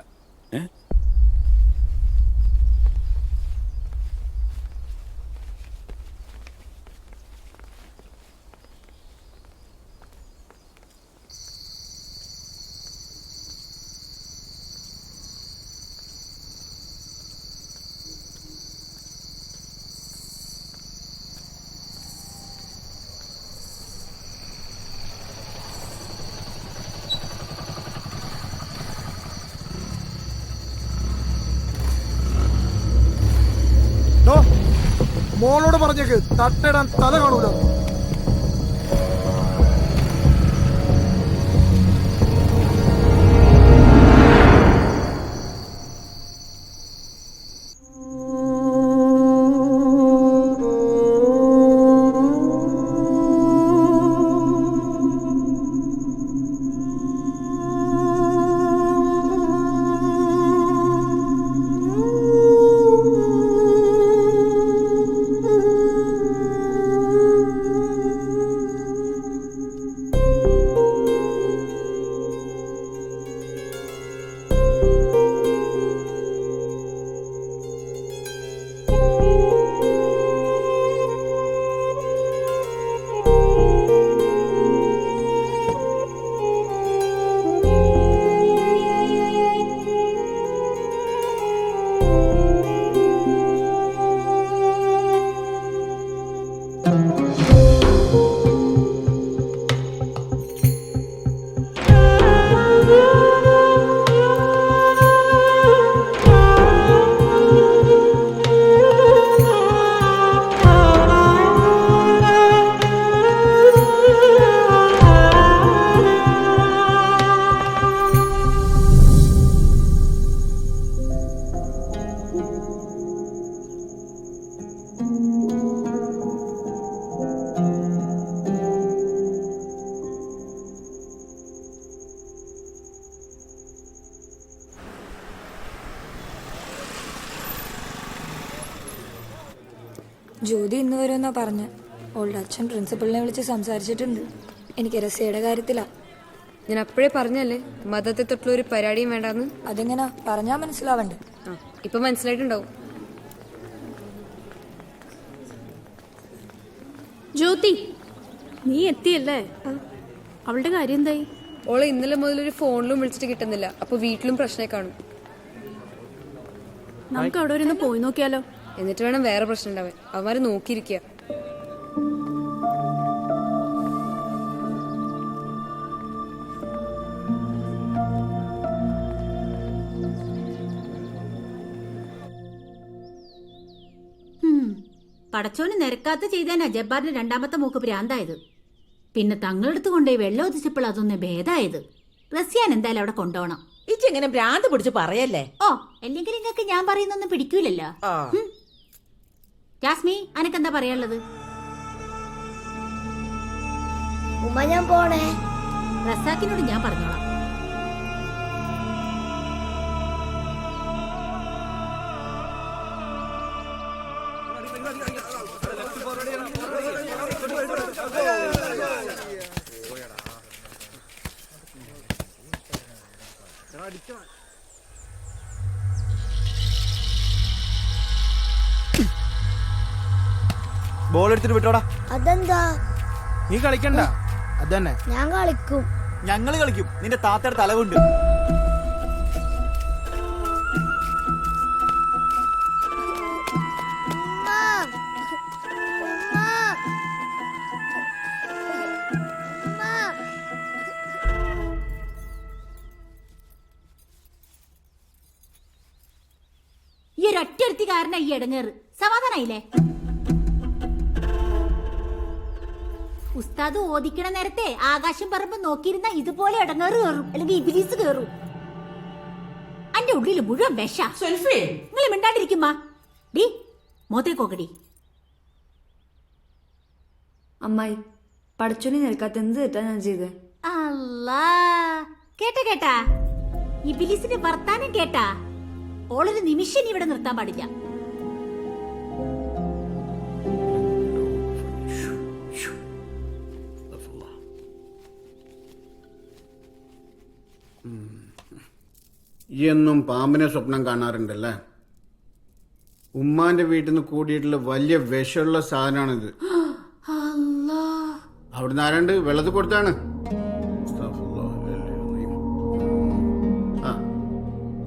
മോളോട് പറഞ്ഞേക്ക് തട്ടയിടാൻ തല കാണൂല. ജ്യോതി ഇന്ന് വരുമെന്നാ പറഞ്ഞ്. ഓളുടെ അച്ഛൻ പ്രിൻസിപ്പളിനെ വിളിച്ച് സംസാരിച്ചിട്ടുണ്ട്. എനിക്ക് രസയുടെ കാര്യത്തിലാ. ഞാൻ അപ്പോഴേ പറഞ്ഞല്ലേ മതത്തെ തൊട്ടുള്ള ഒരു പരിപാടിയും വേണ്ടാന്ന്. അതെങ്ങനാ പറഞ്ഞാ മനസ്സിലാവണ്ടേ? ഇപ്പൊ മനസ്സിലായിട്ടുണ്ടാവും. ജ്യോതി, നീ എത്തിയല്ലേ? അവളുടെ കാര്യം എന്തായി? ഓളെ ഇന്നലെ മുതൽ ഒരു ഫോണിലും വിളിച്ചിട്ട് കിട്ടുന്നില്ല. അപ്പൊ വീട്ടിലും പ്രശ്നമായി കാണും. നമുക്ക് അവിടെ ഒരു പോയി നോക്കിയാലോ? എന്നിട്ട് വേണം വേറെ പ്രശ്നം ഉണ്ടാവാൻ. അവന്മാര് നോക്കിയിരിക്കുക. പടച്ചോന് നിരക്കാത്ത ചെയ്താനാ ജബ്ബാറിന്റെ രണ്ടാമത്തെ മൂക്ക് ഭ്രാന്തായത്. പിന്നെ തങ്ങളെടുത്ത് കൊണ്ടുപോയി വെള്ളം ഒതിച്ചപ്പോൾ അതൊന്ന് ഭേദായത്. റസിയാൻ എന്തായാലും അവിടെ കൊണ്ടുപോകണം. ഇച്ചെങ്ങനെ ഭ്രാന്ത് പിടിച്ച് പറയല്ലേ? ഓ, അല്ലെങ്കിൽ നിങ്ങൾക്ക് ഞാൻ പറയുന്നൊന്നും പിടിക്കൂലല്ലോ. ജാസ്മി, അനക്കെന്താ പറയാനുള്ളത്? ഉമ്മ ഞാൻ പോണേ. റസാക്കിനോട് ഞാൻ പറഞ്ഞോളാം. ബോൾ എടുത്തിട്ട് വിട്ടോടാ. അതെന്താ? നീ കളിക്കണ്ട. അതന്നെ ഞാൻ കളിക്കും. ഞങ്ങള് കളിക്കും. നിന്റെ താത്തയുടെ തല കൊണ്ട്. ഈ ഒരൊറ്റ കാരനാ ഈ ഇടങ്ങേറ്. സമാധാനായില്ലേ? ഉസ്താദ് ഓദിക്കണ നേരത്തെ ആകാശം പറമ്പ് നോക്കിയിരുന്ന ഇതുപോലെ ഇടങ്ങേറ് കയറും, അല്ലെങ്കിൽ ഇബിലീസ് കയറും. അന്റെ ഉള്ളിൽ മുഴുവൻ വിഷ. നിങ്ങൾ മിണ്ടാണ്ടിരിക്കുമ്മാ. ഡി മോത്തേക്കോക്കടി. അമ്മായി, പടച്ചോനെ നിൽക്കാത്ത എന്ത് തെറ്റാ ഞാൻ ചെയ്തേ? അല്ലാ, കേട്ടാ ഇബിലീസിന്റെ വർത്താനം കേട്ടാ? ഓളൊരു നിമിഷം ഇവിടെ നിർത്താൻ പാടില്ല. ഈ എന്നും പാമ്പിനെ സ്വപ്നം കാണാറുണ്ടല്ലേ? ഉമ്മാന്റെ വീട്ടിൽ നിന്ന് കൂടിയിട്ടുള്ള വലിയ വിഷമുള്ള സാധനമാണിത്. അവിടുന്ന് ആരാണ്ട് വെള്ളത്തിൽ കൊടുത്താണ്. ആ,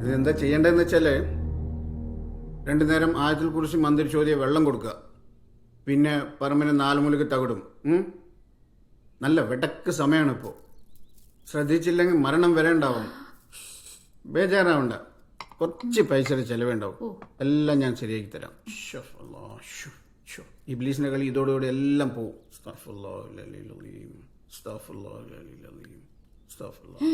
ഇതെന്താ ചെയ്യേണ്ടതെന്ന് വെച്ചാല് 2 നേരം ആയത്തിൽ കുറിച്ച് മന്ത്രിച്ചോദിയ വെള്ളം കൊടുക്കുക. പിന്നെ പറമ്പിന് 4 മൂലക്ക് തകിടും. നല്ല വെടക്ക് സമയമാണ് ഇപ്പോൾ. ശ്രദ്ധിച്ചില്ലെങ്കിൽ മരണം വരെ ഉണ്ടാവും. ബേജാറാവണ്ട. കുറച്ച് പൈസയുടെ ചെലവേ ഉണ്ടാവും. എല്ലാം ഞാൻ ശരിയാക്കി തരാം. ഇബ്ലീസിന്റെ കളി ഇതോടുകൂടി എല്ലാം പോവും. അസ്തഗ്ഫിറുല്ലാഹൽ അലിയ്യുൽ അലീം, അസ്തഗ്ഫിറുല്ലാഹൽ അലിയ്യുൽ അലീം, അസ്തഗ്ഫിറുല്ലാഹ്.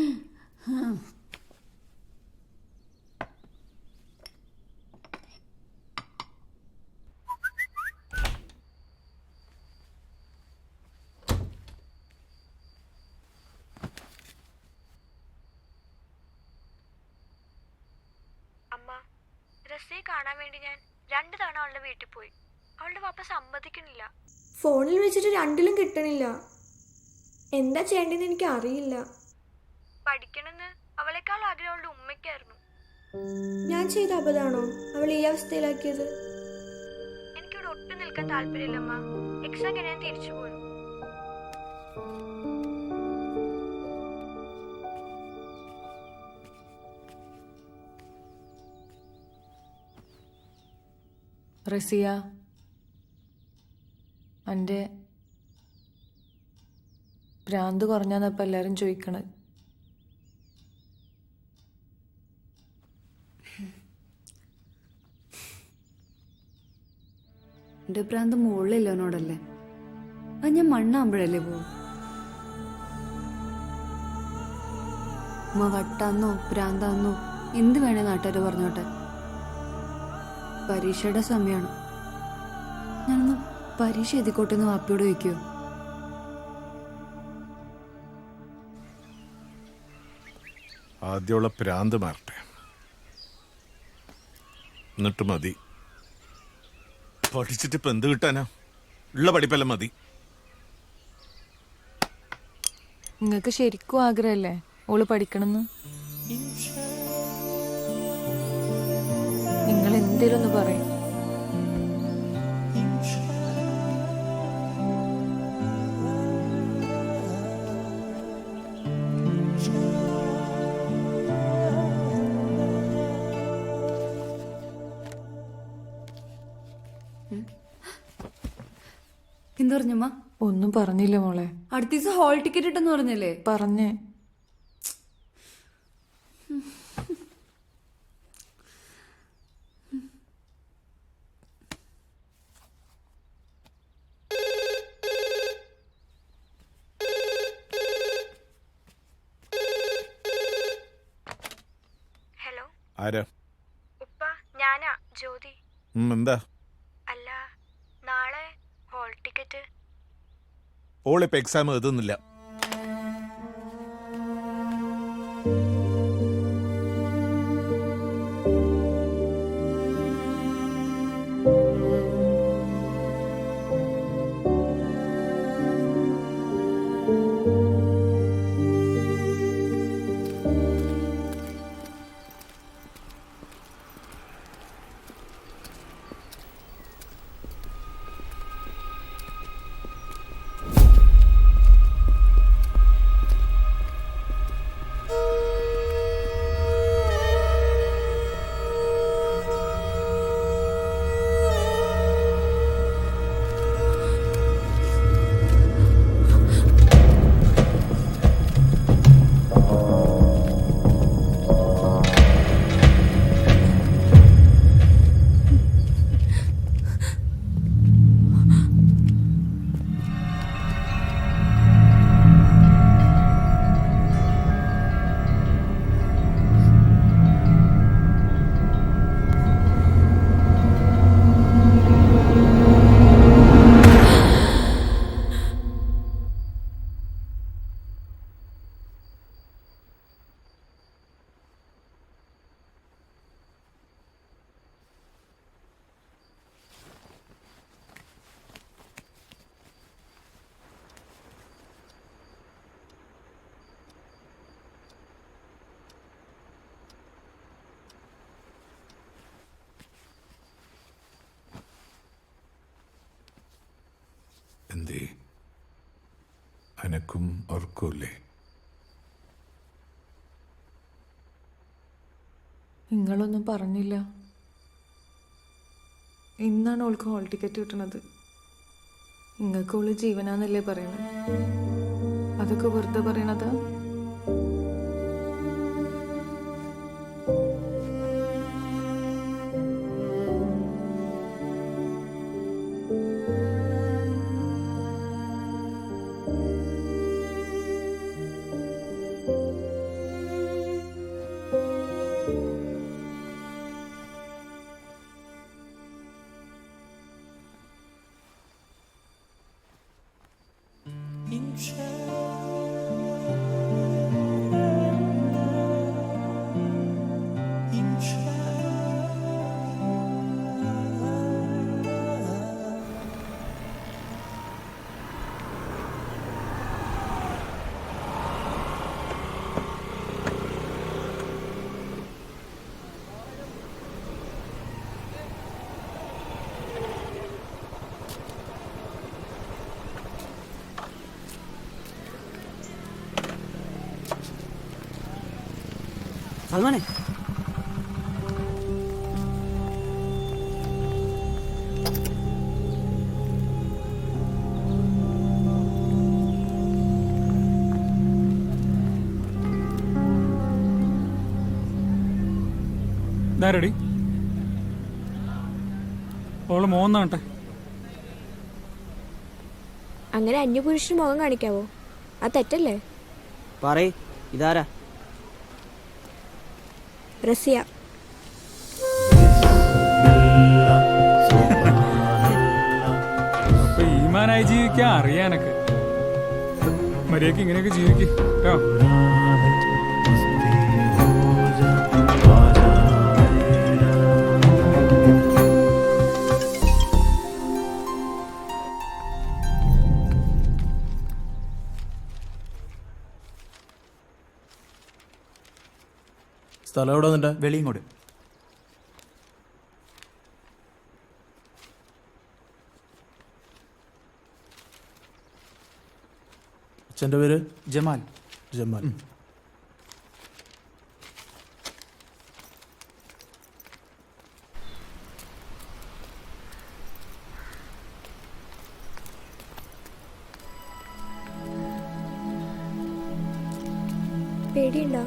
അമ്മ, റസയെ കാണാൻ വേണ്ടി ഞാൻ 2 തവണ അവളുടെ വീട്ടിൽ പോയി. അവളുടെ പാപ്പ സമ്മതിക്കണില്ല. ഫോണിൽ വെച്ചിട്ട് 2ലും കിട്ടണില്ല. എന്താ ചെയ്യേണ്ടതെന്ന് എനിക്ക് അറിയില്ല. പഠിക്കണമെന്ന് അവളെക്കാൾ ആഗ്രഹം അവളുടെ ഉമ്മയ്ക്കായിരുന്നു. ഞാൻ ചെയ്ത അബദ്ധമാണോ അവൾ ഈ അവസ്ഥയിലാക്കിയത്? എനിക്കിവിടെ ഒട്ടും നിൽക്കാൻ താല്പര്യമില്ലമ്മ. എക്സാം കഴിഞ്ഞ് ഞാൻ തിരിച്ചു പോരും. റസിയ, എൻ്റെ ഭ്രാന്ത് കുറഞ്ഞാന്നപ്പം എല്ലാവരും ചോദിക്കണത്. എൻ്റെ ഭ്രാന്ത് മുകളിലില്ലോനോടല്ലേ? അത് ഞാൻ മണ്ണാകുമ്പോഴല്ലേ പോവും. ഉമ്മ വട്ടാന്നോ ഭ്രാന്താന്നോ എന്ത് വേണേ നാട്ടുകാർ പറഞ്ഞോട്ടെ. പരീക്ഷയുടെ സമയമാണ്. ഞാനൊന്ന് പരീക്ഷ എഴുതിക്കോട്ടെ എന്ന് വാപ്പിയോട് ചോദിക്കുമോ? ആദ്യമുള്ള പ്രാന്ത് മാറട്ടെ, എന്നിട്ട് മതി. പഠിച്ചിട്ട് ഇപ്പൊ എന്ത് കിട്ടാനാ? ഉള്ള പഠിപ്പെല്ലാം മതി. നിങ്ങൾക്ക് ശരിക്കും ആഗ്രഹമല്ലേ ഓള് പഠിക്കണമെന്ന്? നിങ്ങൾ എന്തേലും ഒന്ന് പറയും. എന്താ പറഞ്ഞമ്മ? ഒന്നും പറഞ്ഞില്ല മോളെ. അടുത്ത ദിവസം ഹോൾ ടിക്കറ്റ് ഇട്ടെന്ന് പറഞ്ഞല്ലേ? പറഞ്ഞേ. ഹലോ ആരാ? ഉപ്പ, ഞാനാ ജ്യോതി. എന്താ? അല്ല, നാളെ ഹോൾ ടിക്കറ്റ്. ഓളിപ്പോ എക്സാം എഴുതുന്നില്ല. എന്തേ അനക്കും ഓർക്കൂല്ലേ? നിങ്ങളൊന്നും പറഞ്ഞില്ല. ഇന്നാണ് ഓൾക്ക് ഹോൾ ടിക്കറ്റ് കിട്ടണത്. നിങ്ങൾക്ക് ഓള് ജീവനാന്നല്ലേ പറയണത്? അതൊക്കെ വെറുതെ പറയണതാ? സൽമാനെ റെഡി ഓള് മോന്നാട്ടെ. അങ്ങനെ അന്യപുരുഷന് മുഖം കാണിക്കാവോ? അത് തെറ്റല്ലേ? പറയ്, ഇതാരാ? റസിയ. അപ്പൊ ഈമാനായി ജീവിക്കാൻ അറിയാനൊക്കെ മര്യാദക്ക് ഇങ്ങനെയൊക്കെ ജീവിക്കും കേട്ടോ. സ്ഥലം എവിടെ നിന്റെ? വെളിയങ്ങോട്. അച്ഛൻ്റെ പേര്? ജമാൽ. ജമാൽ. പേടിയുണ്ടോ?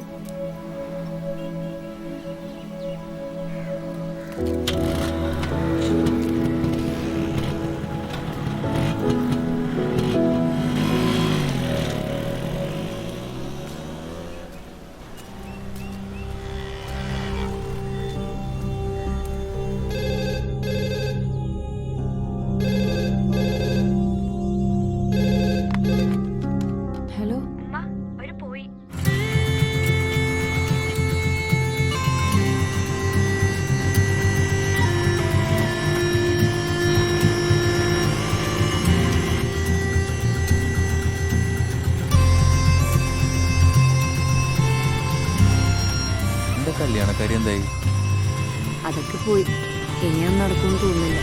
ഹലോ. അവര് പോയി. എന്റെ കല്യാണക്കാരി എന്തായി? അതൊക്കെ പോയി. ഇനിയൊന്നും നടക്കുമെന്ന് തോന്നുന്നില്ല.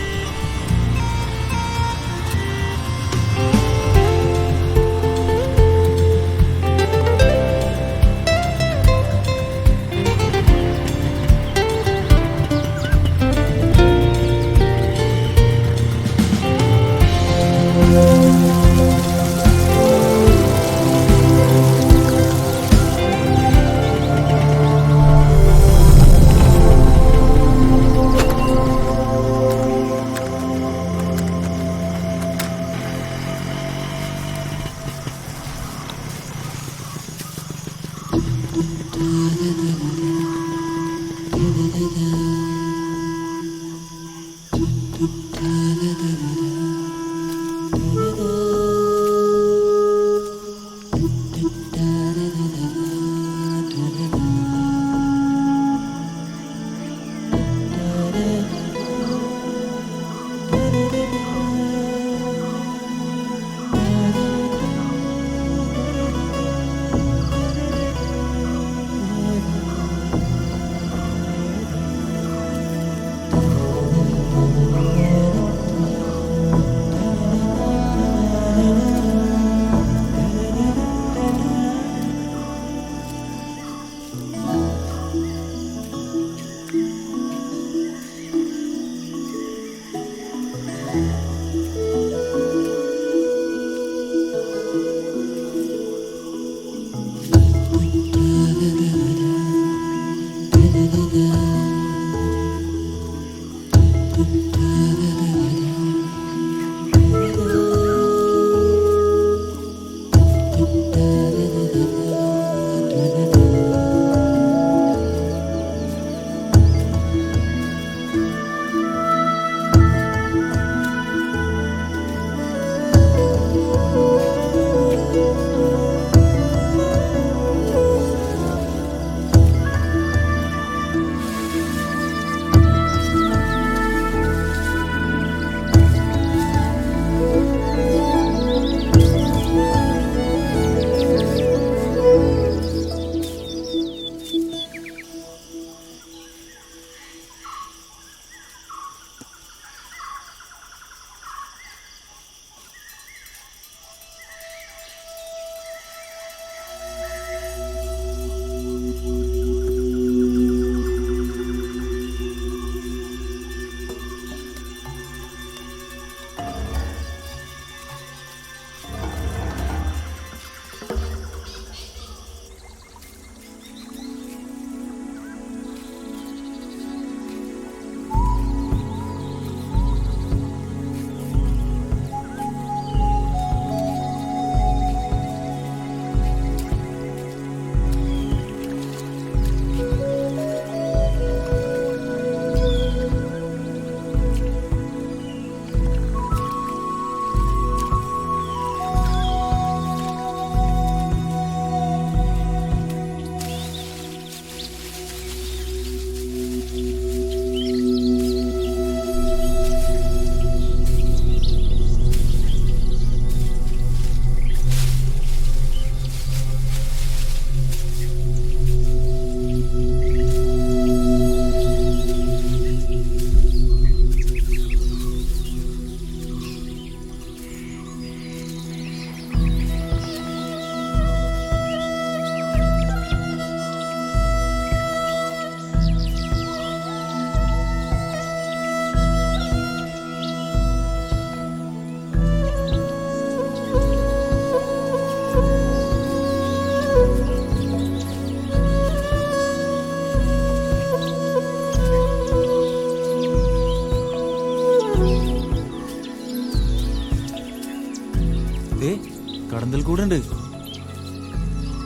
കടന്തൽ കൂടെ ഉണ്ട്.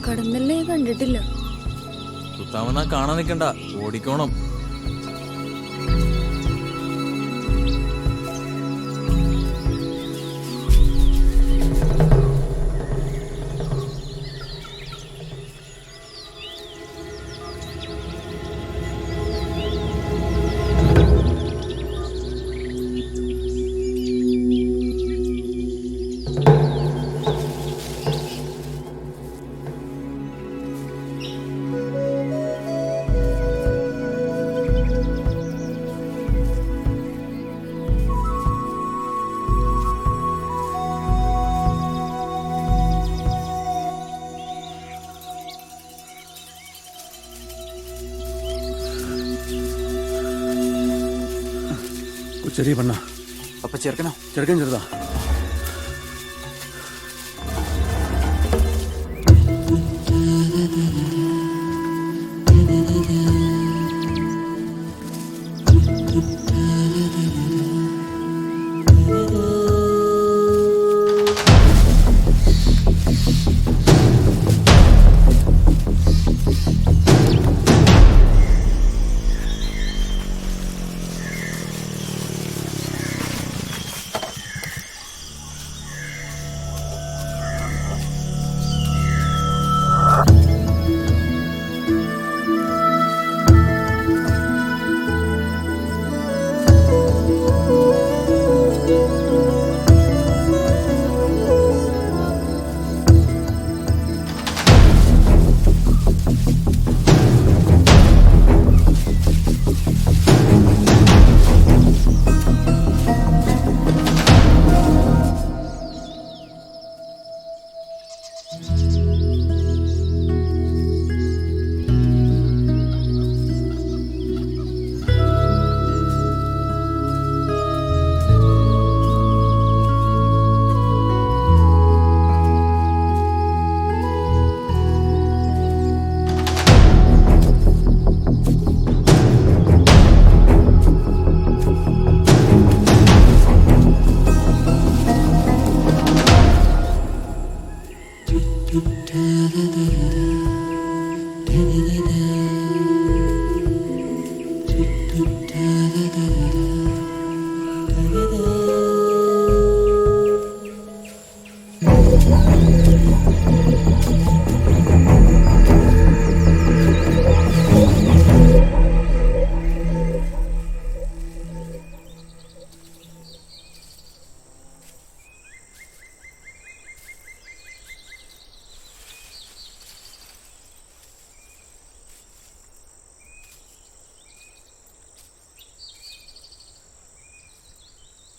കടന്നല്ലേ കണ്ടിട്ടില്ല. കുത്താമെന്നാ കാണാൻ നിൽക്കണ്ട, ഓടിക്കോണം. ചെറിയ പെണ്ണ. അപ്പൊ ചെറുക്കനോ? ചെറുക്കൻ ചെറുതാ.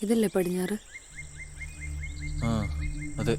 ഇതല്ലേ പടിഞ്ഞാറ്? ആ അതെ.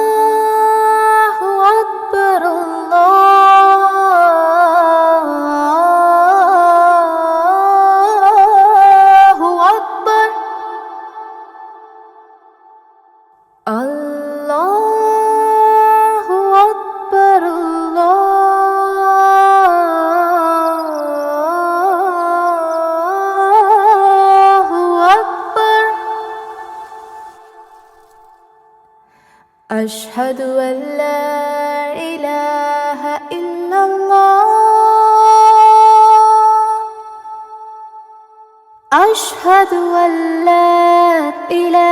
അല്ലാഹു അക്ബർ അല്ലാഹു അക്ബർ അല്ലാഹു അക്ബർ അല്ലാഹു അക്ബർ അഷ്ഹദു അൻ ലാ ഇലാഹ ഇല്ലല്ലാഹ് അഷ്ഹദു അൻ ലാ ഇലാഹ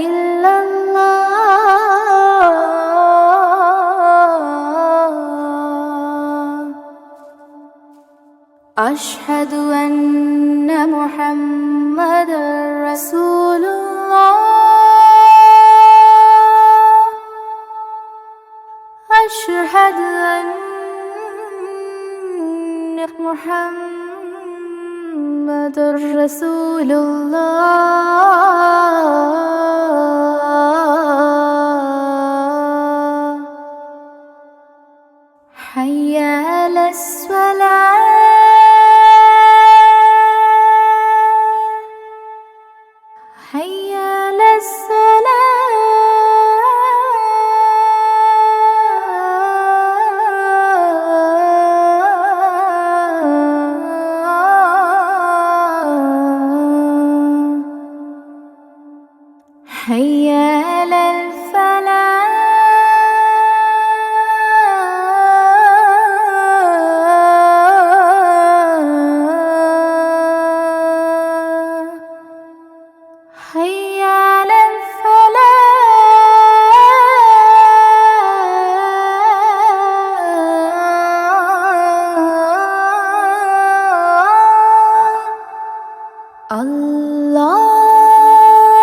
ഇല്ലല്ലാഹ് أشهد أن محمدا رسول الله أشهد أن محمدا رسول الله حي على الصلاة حي على الصلاة حي على الفلاح حي على الفلاح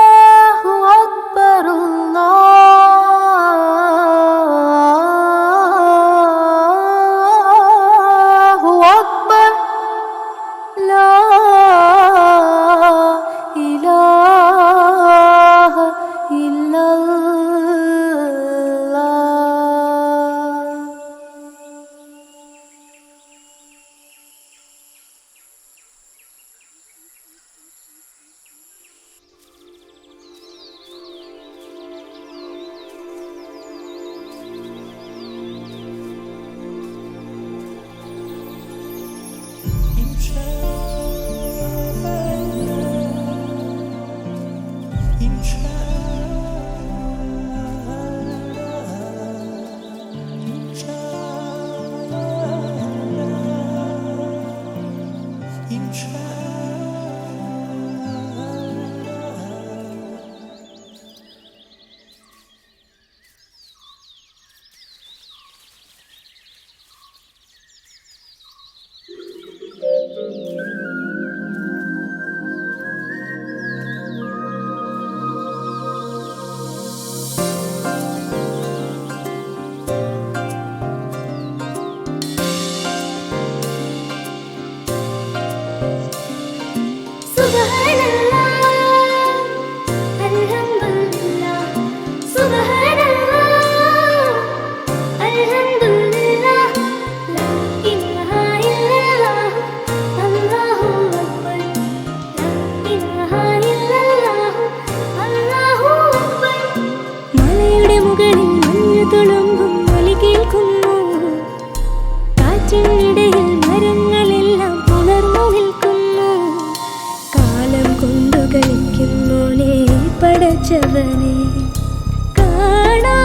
الله أكبر الله أكبر لا إله إلا الله سبحان الله الحمد لله سبحان الله الحمد لله لا إله إلا الله الله أكبر لا إله إلا الله الله أكبر മലയുടെ മുകളിൽ മഞ്ഞു തുളുമ്പും ഒലി കേൾക്കുന്നു കാറ്റിനിടയിൽ മരങ്ങളെല്ലാം പുലർന്നു നിൽക്കുന്നു കാലം കൊണ്ടു കളിക്കുന്നോനെ പടച്ചവനെ കാണാ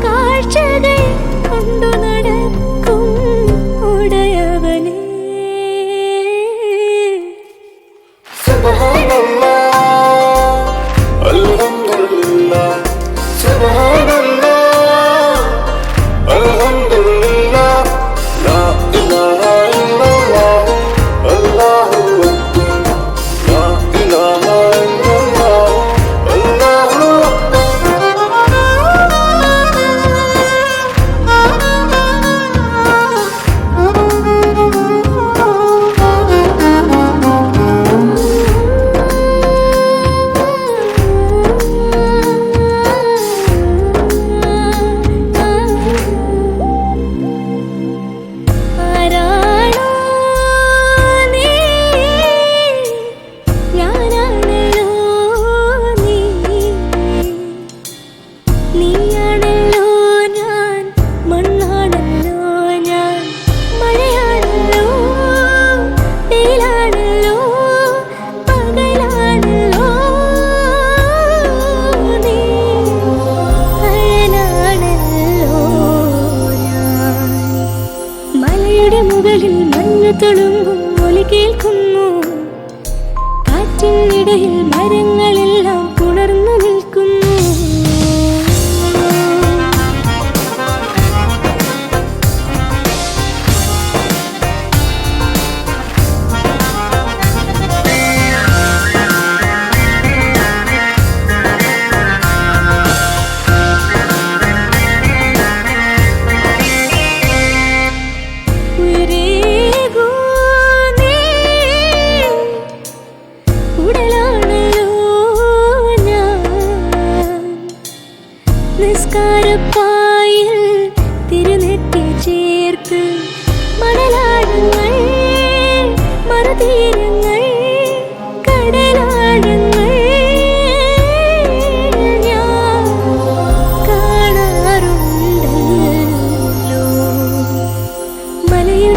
കാഴ്ചകൾ കൊണ്ടു നടക്കും ഉടയവനെ തുളുമ്പും ഒലി കേൾക്കുന്നു കാറ്റിനിടയിൽ മരങ്ങളെല്ലാം പുണർന്നു നിൽക്കുന്നു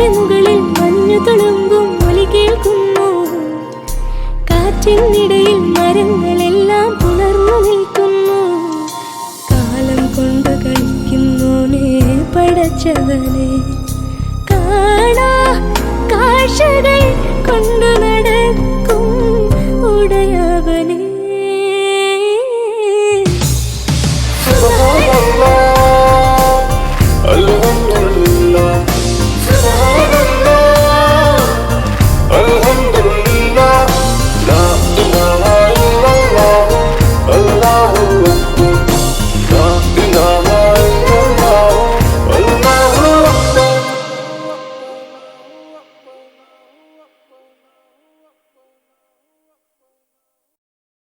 മലയുടെ മുകളിൽ മഞ്ഞു തുളുമ്പും ഒലി കേൾക്കുന്നു. കാറ്റിനിടയിൽ മരങ്ങളെല്ലാം പുണർന്നു നിൽക്കുന്നു. കാലം കൊണ്ട് കളിക്കുന്നോനെ പടച്ചവനെ, കാണാ കാഴ്ചകൾ കൊണ്ടു